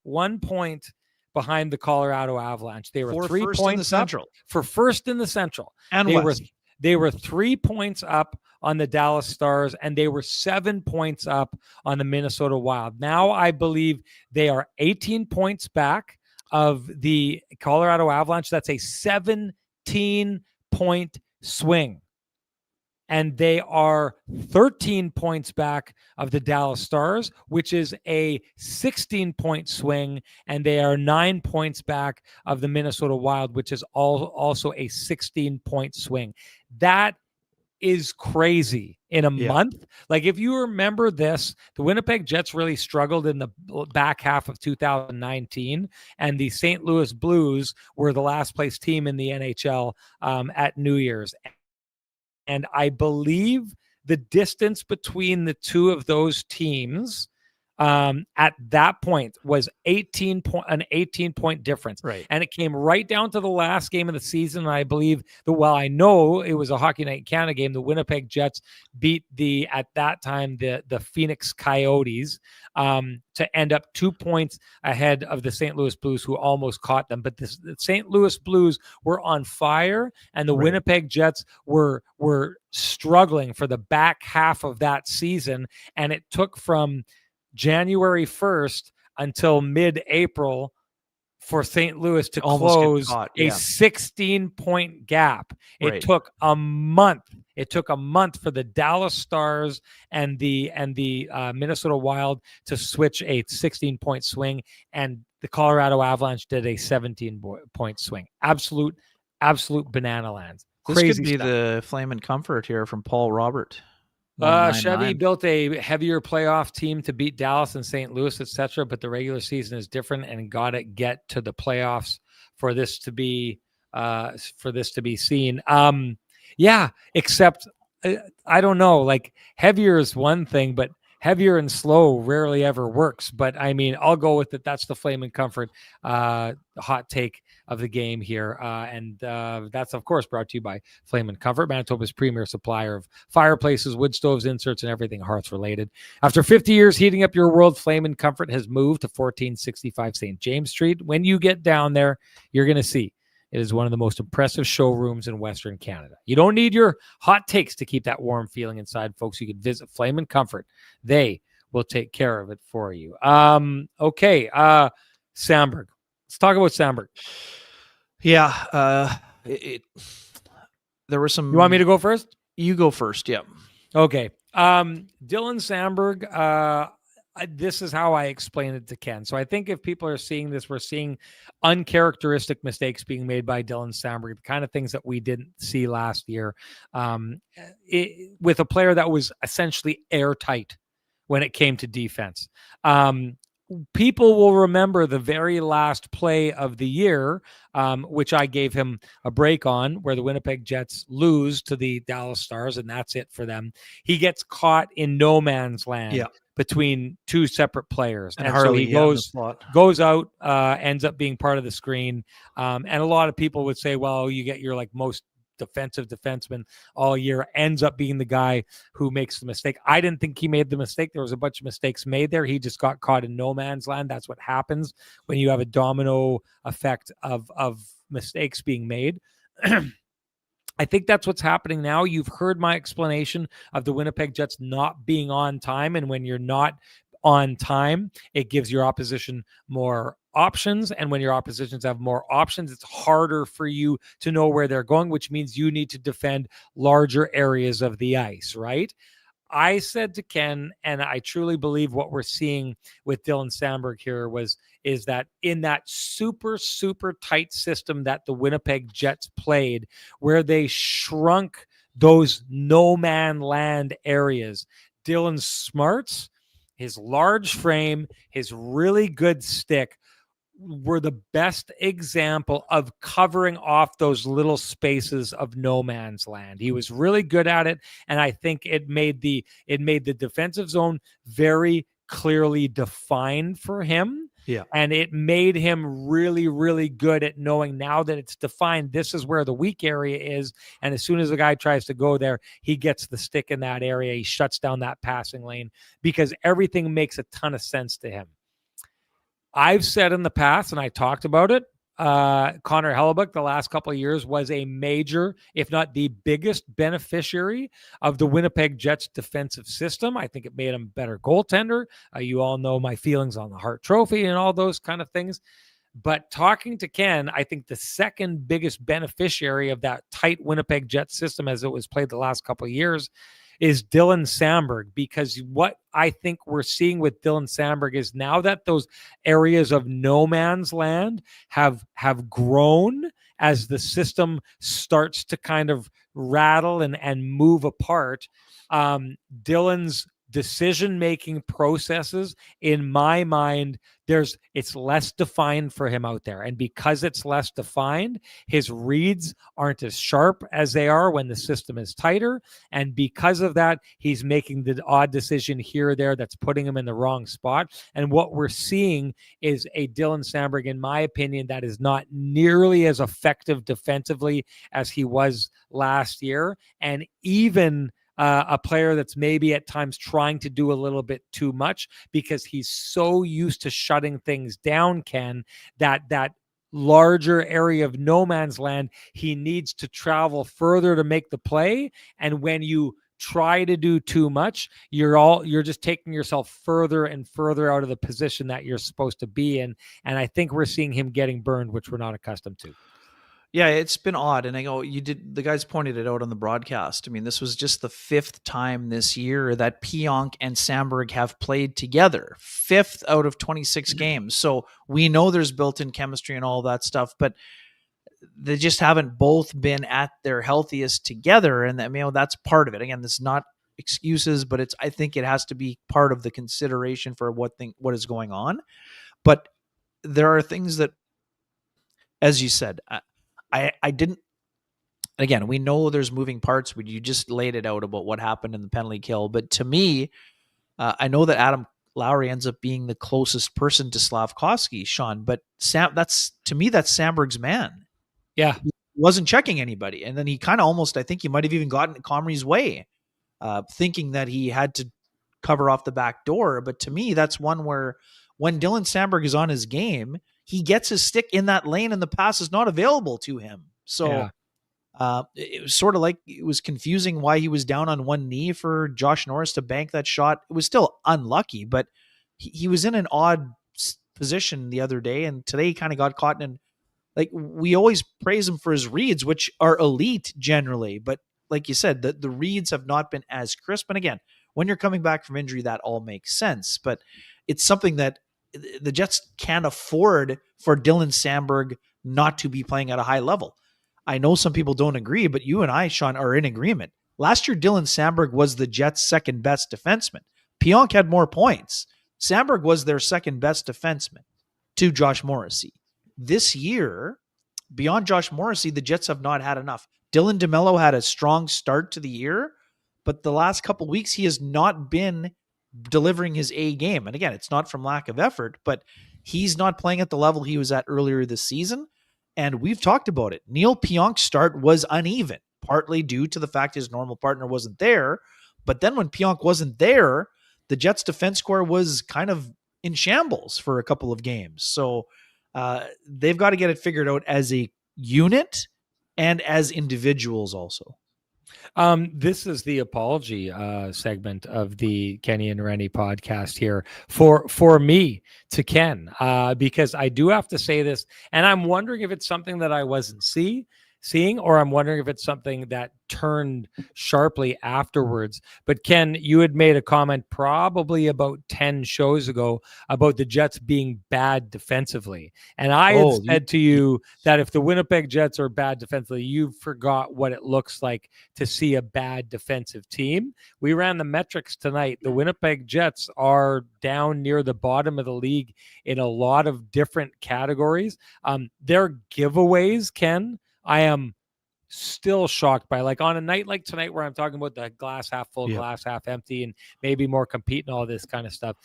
behind the Colorado Avalanche. They were 3 points in the Central. For first in the Central. And they were 3 points up on the Dallas Stars, and they were 7 points up on the Minnesota Wild. Now I believe they are 18 points back of the Colorado Avalanche. That's a 17-point swing. And they are 13 points back of the Dallas Stars, which is a 16-point swing. And they are 9 points back of the Minnesota Wild, which is also a 16-point swing. That is crazy in a month. Like, if you remember this, the Winnipeg Jets really struggled in the back half of 2019, and the St. Louis Blues were the last place team in the NHL at New Year's. And I believe the distance between the two of those teams at that point was an 18-point difference. Right. And it came right down to the last game of the season. And I believe I know it was a Hockey Night in Canada game. The Winnipeg Jets beat at that time, the Phoenix Coyotes to end up 2 points ahead of the St. Louis Blues, who almost caught them. But the St. Louis Blues were on fire, and the Winnipeg Jets were struggling for the back half of that season. And it took from January 1st until mid-April for St. Louis to close a 16-point gap. It took a month. It took a month for the Dallas Stars and the Minnesota Wild to switch a 16-point swing, and the Colorado Avalanche did a 17-point swing. Absolute banana land. Crazy this could be stuff. The Flame and Comfort here from Paul Robert. Chevy built a heavier playoff team to beat Dallas and St. Louis, etc. But the regular season is different, and got to get to the playoffs for this to be seen. Yeah, except I don't know. Like heavier is one thing, but heavier and slow rarely ever works. But I mean, I'll go with it. That's the Flame and Comfort hot take of the game here, and that's of course brought to you by Flame and Comfort, Manitoba's premier supplier of fireplaces, wood stoves, inserts, and everything hearth related. After 50 years heating up your world, Flame and Comfort has moved to 1465 St. James Street. When you get down there, you're going to see it is one of the most impressive showrooms in Western Canada. You don't need your hot takes to keep that warm feeling inside, folks. You can visit Flame and Comfort. They will take care of it for you. Okay. Samberg. Let's talk about Samberg. Yeah. There were some. You want me to go first? You go first. Yeah. Okay. Dylan Samberg, this is how I explain it to Ken. So I think if people are seeing this, we're seeing uncharacteristic mistakes being made by Dylan Samberg, the kind of things that we didn't see last year, with a player that was essentially airtight when it came to defense. People will remember the very last play of the year, which I gave him a break on, where the Winnipeg Jets lose to the Dallas Stars, and that's it for them. He gets caught in no man's land between two separate players. And Harley, so he goes out, ends up being part of the screen. And a lot of people would say, well, you get your like most defensive defenseman all year, ends up being the guy who makes the mistake. I didn't think he made the mistake. There was a bunch of mistakes made there. He just got caught in no man's land. That's what happens when you have a domino effect of mistakes being made. I think that's what's happening now. You've heard my explanation of the Winnipeg Jets not being on time. And when you're not on time, it gives your opposition more options. And when your oppositions have more options, it's harder for you to know where they're going, which means you need to defend larger areas of the ice, right? I said to Ken, and I truly believe what we're seeing with Dylan Samberg here is that in that super, super tight system that the Winnipeg Jets played, where they shrunk those no man land areas, Dylan smarts, his large frame, his really good stick, were the best example of covering off those little spaces of no man's land. He was really good at it, and I think it made the defensive zone very clearly defined for him. Yeah. And it made him really, really good at knowing now that it's defined, this is where the weak area is. And as soon as the guy tries to go there, he gets the stick in that area. He shuts down that passing lane because everything makes a ton of sense to him. I've said in the past, and I talked about it, Connor Hellebuyck the last couple of years was a major, if not the biggest beneficiary of the Winnipeg Jets defensive system. I think it made him a better goaltender. You all know my feelings on the Hart Trophy and all those kind of things. But talking to Ken, I think the second biggest beneficiary of that tight Winnipeg Jets system as it was played the last couple of years is Dylan Samberg, because what I think we're seeing with Dylan Samberg is now that those areas of no man's land have grown as the system starts to kind of rattle and move apart, Dylan's decision-making processes, in my mind, it's less defined for him out there. And because it's less defined, his reads aren't as sharp as they are when the system is tighter. And because of that, he's making the odd decision here or there that's putting him in the wrong spot. And what we're seeing is a Dylan Samberg, in my opinion, that is not nearly as effective defensively as he was last year. And even a player that's maybe at times trying to do a little bit too much because he's so used to shutting things down, Ken, that larger area of no man's land, he needs to travel further to make the play. And when you try to do too much, you're just taking yourself further and further out of the position that you're supposed to be in. And I think we're seeing him getting burned, which we're not accustomed to. Yeah, it's been odd. And I go, the guys pointed it out on the broadcast. I mean, this was just the fifth time this year that Pionk and Samberg have played together. Fifth out of 26 games. So we know there's built-in chemistry and all that stuff, but they just haven't both been at their healthiest together. And I mean, that's part of it. Again, this is not excuses, but I think it has to be part of the consideration for what is going on. But there are things that, as you said, I didn't again, we know there's moving parts. You just laid it out about what happened in the penalty kill. But to me, I know that Adam Lowry ends up being the closest person to Slafkovsky, Sean. But that's Samberg's man. Yeah. He wasn't checking anybody. And then he kind of almost, I think he might have even gotten Comrie's way, thinking that he had to cover off the back door. But to me, that's one where when Dylan Samberg is on his game, he gets his stick in that lane and the pass is not available to him. So it was sort of like it was confusing why he was down on one knee for Josh Norris to bank that shot. It was still unlucky, but he was in an odd position the other day, and today he kind of got caught in. Like, we always praise him for his reads, which are elite generally, but like you said, the reads have not been as crisp. And again, when you're coming back from injury, that all makes sense. But it's something that the Jets can't afford for Dylan Samberg not to be playing at a high level. I know some people don't agree, but you and I, Sean, are in agreement. Last year, Dylan Samberg was the Jets' second best defenseman. Pionk had more points. Samberg was their second best defenseman to Josh Morrissey. This year, beyond Josh Morrissey, the Jets have not had enough. Dylan DeMello had a strong start to the year, but the last couple weeks, he has not been delivering his A game. And again, it's not from lack of effort, but he's not playing at the level he was at earlier this season. And we've talked about it. Neil Pionk's start was uneven, partly due to the fact his normal partner wasn't there. But then when Pionk wasn't there, the Jets defense core was kind of in shambles for a couple of games. So they've got to get it figured out as a unit and as individuals also. This is the apology segment of the Kenny and Renny podcast here for me to Ken, because I do have to say this, and I'm wondering if it's something that I wasn't seeing, or I'm wondering if it's something that turned sharply afterwards. But Ken, you had made a comment probably about 10 shows ago about the Jets being bad defensively. And I had said to you that if the Winnipeg Jets are bad defensively, you forgot what it looks like to see a bad defensive team. We ran the metrics tonight. The Winnipeg Jets are down near the bottom of the league in a lot of different categories. Their giveaways, Ken, I am still shocked by. Like, on a night like tonight where I'm talking about the glass half full, glass half empty, and maybe more compete and all this kind of stuff,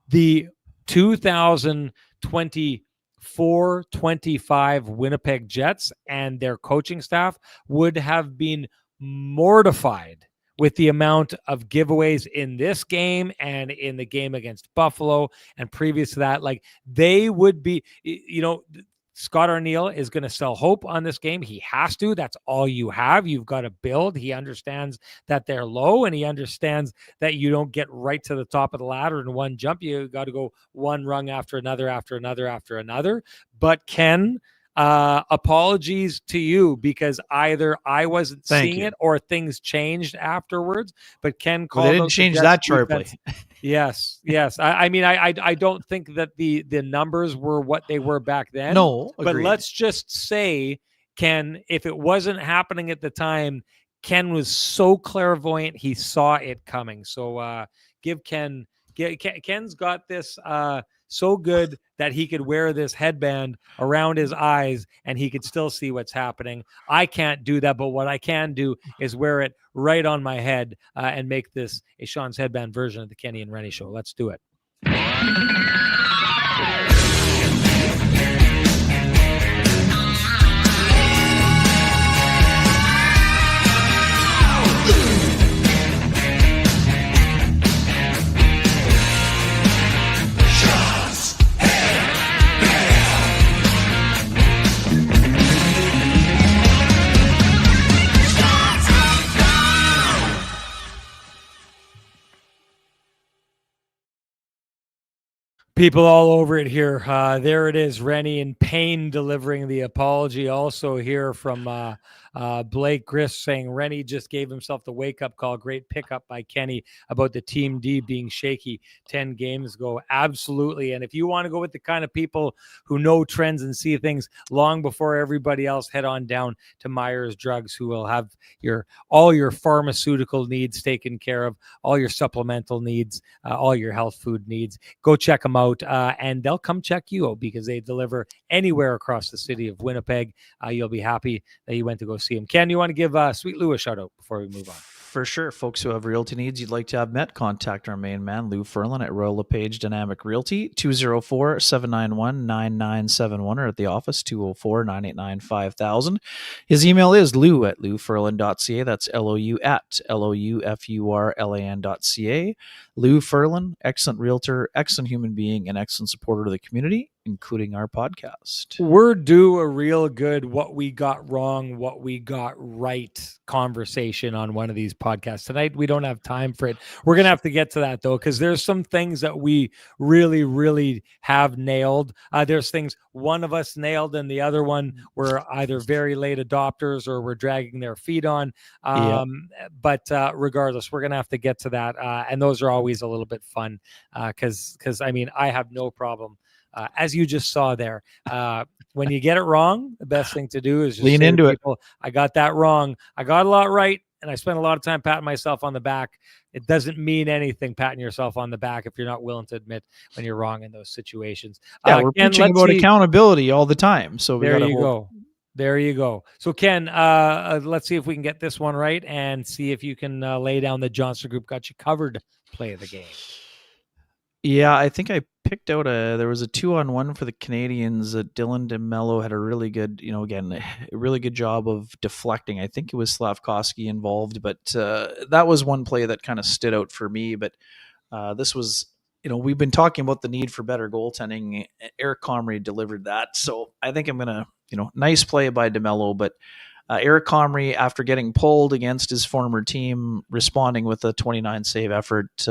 the 2024-25 Winnipeg Jets and their coaching staff would have been mortified with the amount of giveaways in this game and in the game against Buffalo and previous to that. Like, they would be, Scott Arniel is going to sell hope on this game. He has to. That's all you have. You've got to build. He understands that they're low, and he understands that you don't get right to the top of the ladder in one jump. You got to go one rung after another, after another, after another. But Ken, apologies to you, because either I wasn't seeing it or things changed afterwards. But Ken called. They didn't change that sharply. Yes. I mean, I don't think that the numbers were what they were back then. No, but agreed. Let's just say, Ken, if it wasn't happening at the time, Ken was so clairvoyant, he saw it coming. So give Ken. Ken's got this so good that he could wear this headband around his eyes and he could still see what's happening. I can't do that, but what I can do is wear it right on my head and make this a Sean's headband version of the Kenny and Renny show. Let's do it. People all over it here. There it is. Renny in pain delivering the apology. Also here from Blake Grist saying Renny just gave himself the wake-up call. Great pickup by Kenny about the Team D being shaky 10 games ago. Absolutely. And if you want to go with the kind of people who know trends and see things long before everybody else, head on down to Myers Drugs, who will have all your pharmaceutical needs taken care of, all your supplemental needs, all your health food needs. Go check them out. And they'll come check you out because they deliver anywhere across the city of Winnipeg. You'll be happy that you went to go see him. Ken, you want to give Sweet Lou a shout out before we move on? For sure. Folks who have realty needs you'd like to have met, contact our main man, Lou Ferlin at Royal LePage Dynamic Realty, 204-791-9971, or at the office, 204-989-5000. His email is lou@louferlin.ca. That's LOU at LOUFURLAN.ca. Lou Ferlin, excellent realtor, excellent human being, and excellent supporter of the community, including our podcast. We're due a real good what we got wrong, what we got right conversation on one of these podcasts. Tonight, we don't have time for it. We're going to have to get to that, though, because there's some things that we really, really have nailed. There's things one of us nailed and the other one were either very late adopters or we're dragging their feet on. But regardless, we're going to have to get to that. And those are always a little bit fun because, I mean, I have no problem. As you just saw there, when you get it wrong, the best thing to do is just lean say into to people, I got that wrong. I got a lot right. And I spent a lot of time patting myself on the back. It doesn't mean anything patting yourself on the back if you're not willing to admit when you're wrong in those situations. Yeah, we're preaching about accountability all the time. So we there you go. There you go. So Ken, let's see if we can get this one right and see if you can lay down the Johnson Group got you covered play of the game. Yeah, I think I picked out there was a 2-on-1 for the Canadiens. Dylan DeMello had a really good, again, a really good job of deflecting. I think it was Slavkovsky involved, but that was one play that kind of stood out for me. But this was, we've been talking about the need for better goaltending. Eric Comrie delivered that. So I think I'm going to, nice play by DeMello, but Eric Comrie, after getting pulled against his former team, responding with a 29 save effort,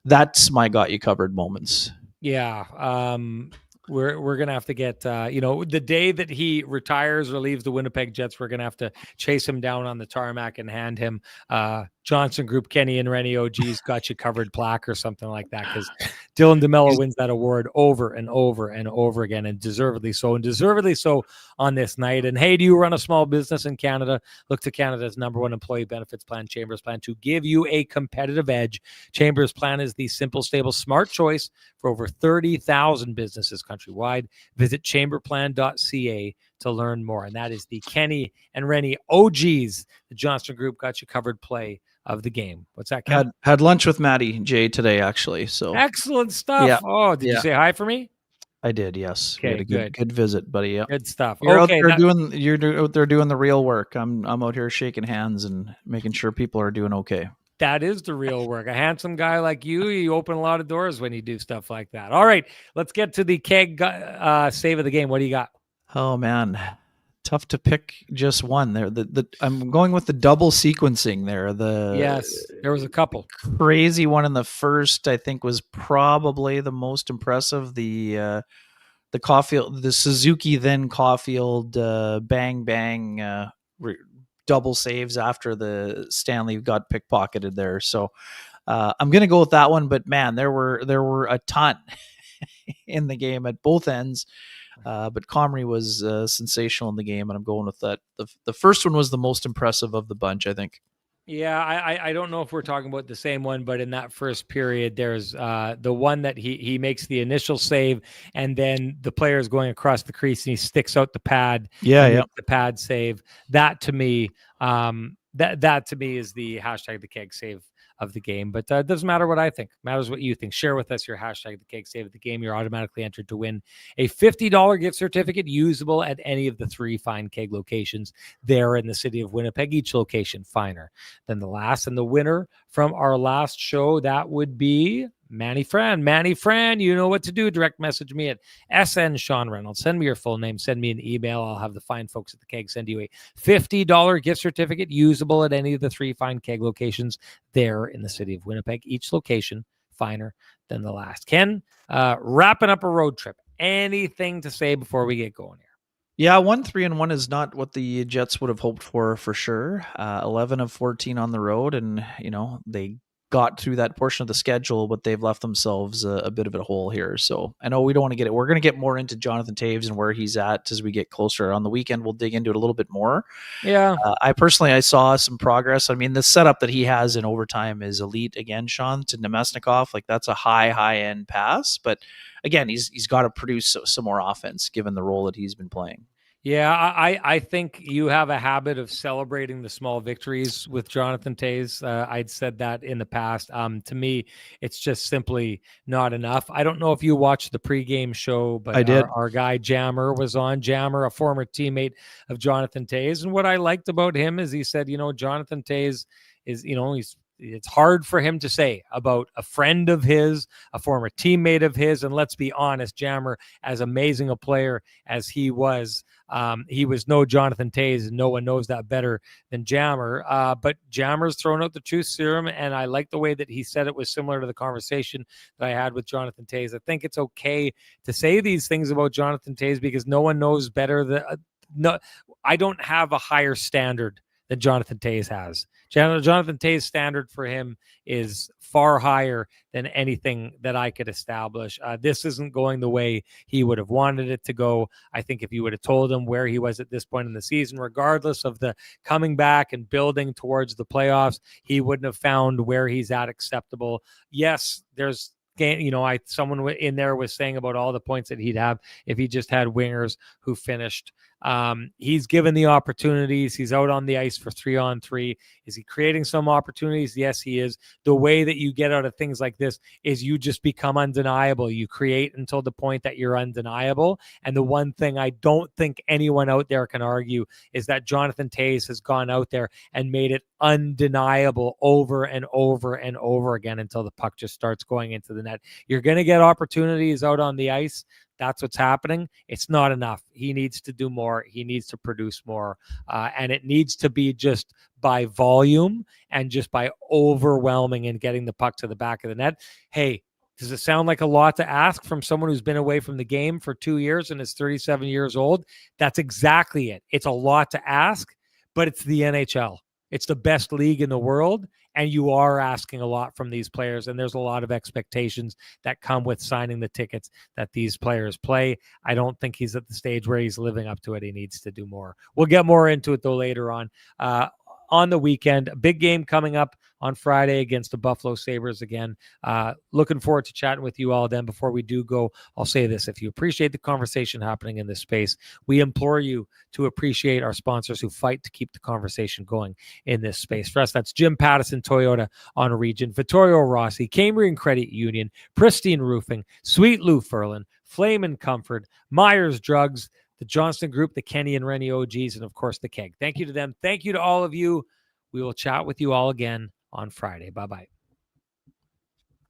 that's my got you covered moments. Yeah. We're going to have to get, the day that he retires or leaves the Winnipeg Jets, we're going to have to chase him down on the tarmac and hand him Johnson Group, Kenny and Renny OG's got you covered plaque or something like that. Because Dylan DeMello wins that award over and over and over again, and deservedly so on this night. And hey, do you run a small business in Canada? Look to Canada's #1 employee benefits plan, Chambers Plan, to give you a competitive edge. Chambers Plan is the simple, stable, smart choice for over 30,000 businesses countrywide. Visit chamberplan.ca to learn more. And that is the Kenny and Renny OGs. The Johnson Group got you covered play of the game. What's that? Had lunch with Maddie J today, actually. So excellent stuff. Yeah. Oh, did you say hi for me? I did. Yes. Okay, we had a good visit, buddy. Yeah. Good stuff. You're out there doing the real work. I'm out here shaking hands and making sure people are doing okay. That is the real work. A handsome guy like you open a lot of doors when you do stuff like that. All right, let's get to the keg save of the game. What do you got? Oh man, tough to pick just one there. I'm going with the double sequencing there. Yes, there was a couple. Crazy one in the first, I think, was probably the most impressive. The Caulfield, the Suzuki then Caulfield bang bang double saves after the Stanley got pickpocketed there. So I'm going to go with that one. But man, there were a ton in the game at both ends. But Comrie was sensational in the game, and I'm going with that. The first one was the most impressive of the bunch, I think. Yeah, I don't know if we're talking about the same one, but in that first period, there's the one that he makes the initial save, and then the player is going across the crease and he sticks out the pad. Yeah. The pad save. That to me, that to me is the hashtag the keg save of the game. But it doesn't matter what I think. It matters what you think. Share with us your hashtag the keg save of the game. You're automatically entered to win a $50 gift certificate usable at any of the 3 fine keg locations there in the city of Winnipeg. Each location finer than the last. And the winner from our last show, that would be Manny Fran. Manny Fran, you know what to do. Direct message me at SN Sean Reynolds. Send me your full name. Send me an email. I'll have the fine folks at the keg send you a $50 gift certificate usable at any of the 3 fine keg locations there in the city of Winnipeg. Each location finer than the last. Ken, wrapping up a road trip. Anything to say before we get going here? Yeah, 1-3-1 is not what the Jets would have hoped for sure. 11 of 14 on the road, and they got through that portion of the schedule, but they've left themselves a bit of a hole here. So I know we don't want to get it. We're going to get more into Jonathan Taves and where he's at as we get closer on the weekend. We'll dig into it a little bit more. Yeah. I saw some progress. I mean, the setup that he has in overtime is elite again, Sean, to Nemesnikov. Like that's a high end pass, but again, he's got to produce some more offense given the role that he's been playing. Yeah, I think you have a habit of celebrating the small victories with Jonathan Toews. I'd said that in the past. To me, it's just simply not enough. I don't know if you watched the pregame show, I but did. our guy Jammer was on. Jammer, a former teammate of Jonathan Toews, and what I liked about him is he said, Jonathan Toews is, it's hard for him to say about a friend of his, a former teammate of his, and let's be honest, Jammer, as amazing a player as he was no Jonathan Toews, and no one knows that better than Jammer. But Jammer's thrown out the truth serum, and I like the way that he said it was similar to the conversation that I had with Jonathan Toews. I think it's okay to say these things about Jonathan Toews because no one knows better than no. I don't have a higher standard than Jonathan Toews has. Jonathan Toews' standard for him is far higher than anything that I could establish. This isn't going the way he would have wanted it to go. I think if you would have told him where he was at this point in the season, regardless of the coming back and building towards the playoffs, he wouldn't have found where he's at acceptable. Yes, there's someone in there was saying about all the points that he'd have if he just had wingers who finished. He's given the opportunities. He's out on the ice for 3-on-3. Is he creating some opportunities? Yes, he is. The way that you get out of things like this is you just become undeniable. You create until the point that you're undeniable. And the one thing I don't think anyone out there can argue is that Jonathan Toews has gone out there and made it undeniable over and over and over again until the puck just starts going into the net. You're going to get opportunities out on the ice. That's what's happening. It's not enough. He needs to do more. He needs to produce more. And it needs to be just by volume and just by overwhelming and getting the puck to the back of the net. Hey, does it sound like a lot to ask from someone who's been away from the game for 2 years and is 37 years old? That's exactly it. It's a lot to ask, but it's the NHL. It's the best league in the world, and you are asking a lot from these players, and there's a lot of expectations that come with signing the tickets that these players play. I don't think he's at the stage where he's living up to it. He needs to do more. We'll get more into it, though, later on. On the weekend, a big game coming up on Friday against the Buffalo Sabres again. Looking forward to chatting with you all then. Before we do go, I'll say this. If you appreciate the conversation happening in this space, we implore you to appreciate our sponsors who fight to keep the conversation going in this space. For us, that's Jim Pattison Toyota on Region, Vittorio Rossi, Cambrian Credit Union, Pristine Roofing, Sweet Lou Ferlin, Flame and Comfort, Myers Drugs, the Johnston Group, the Kenny and Renny OGs, and of course the Keg. Thank you to them. Thank you to all of you. We will chat with you all again on Friday. Bye-bye.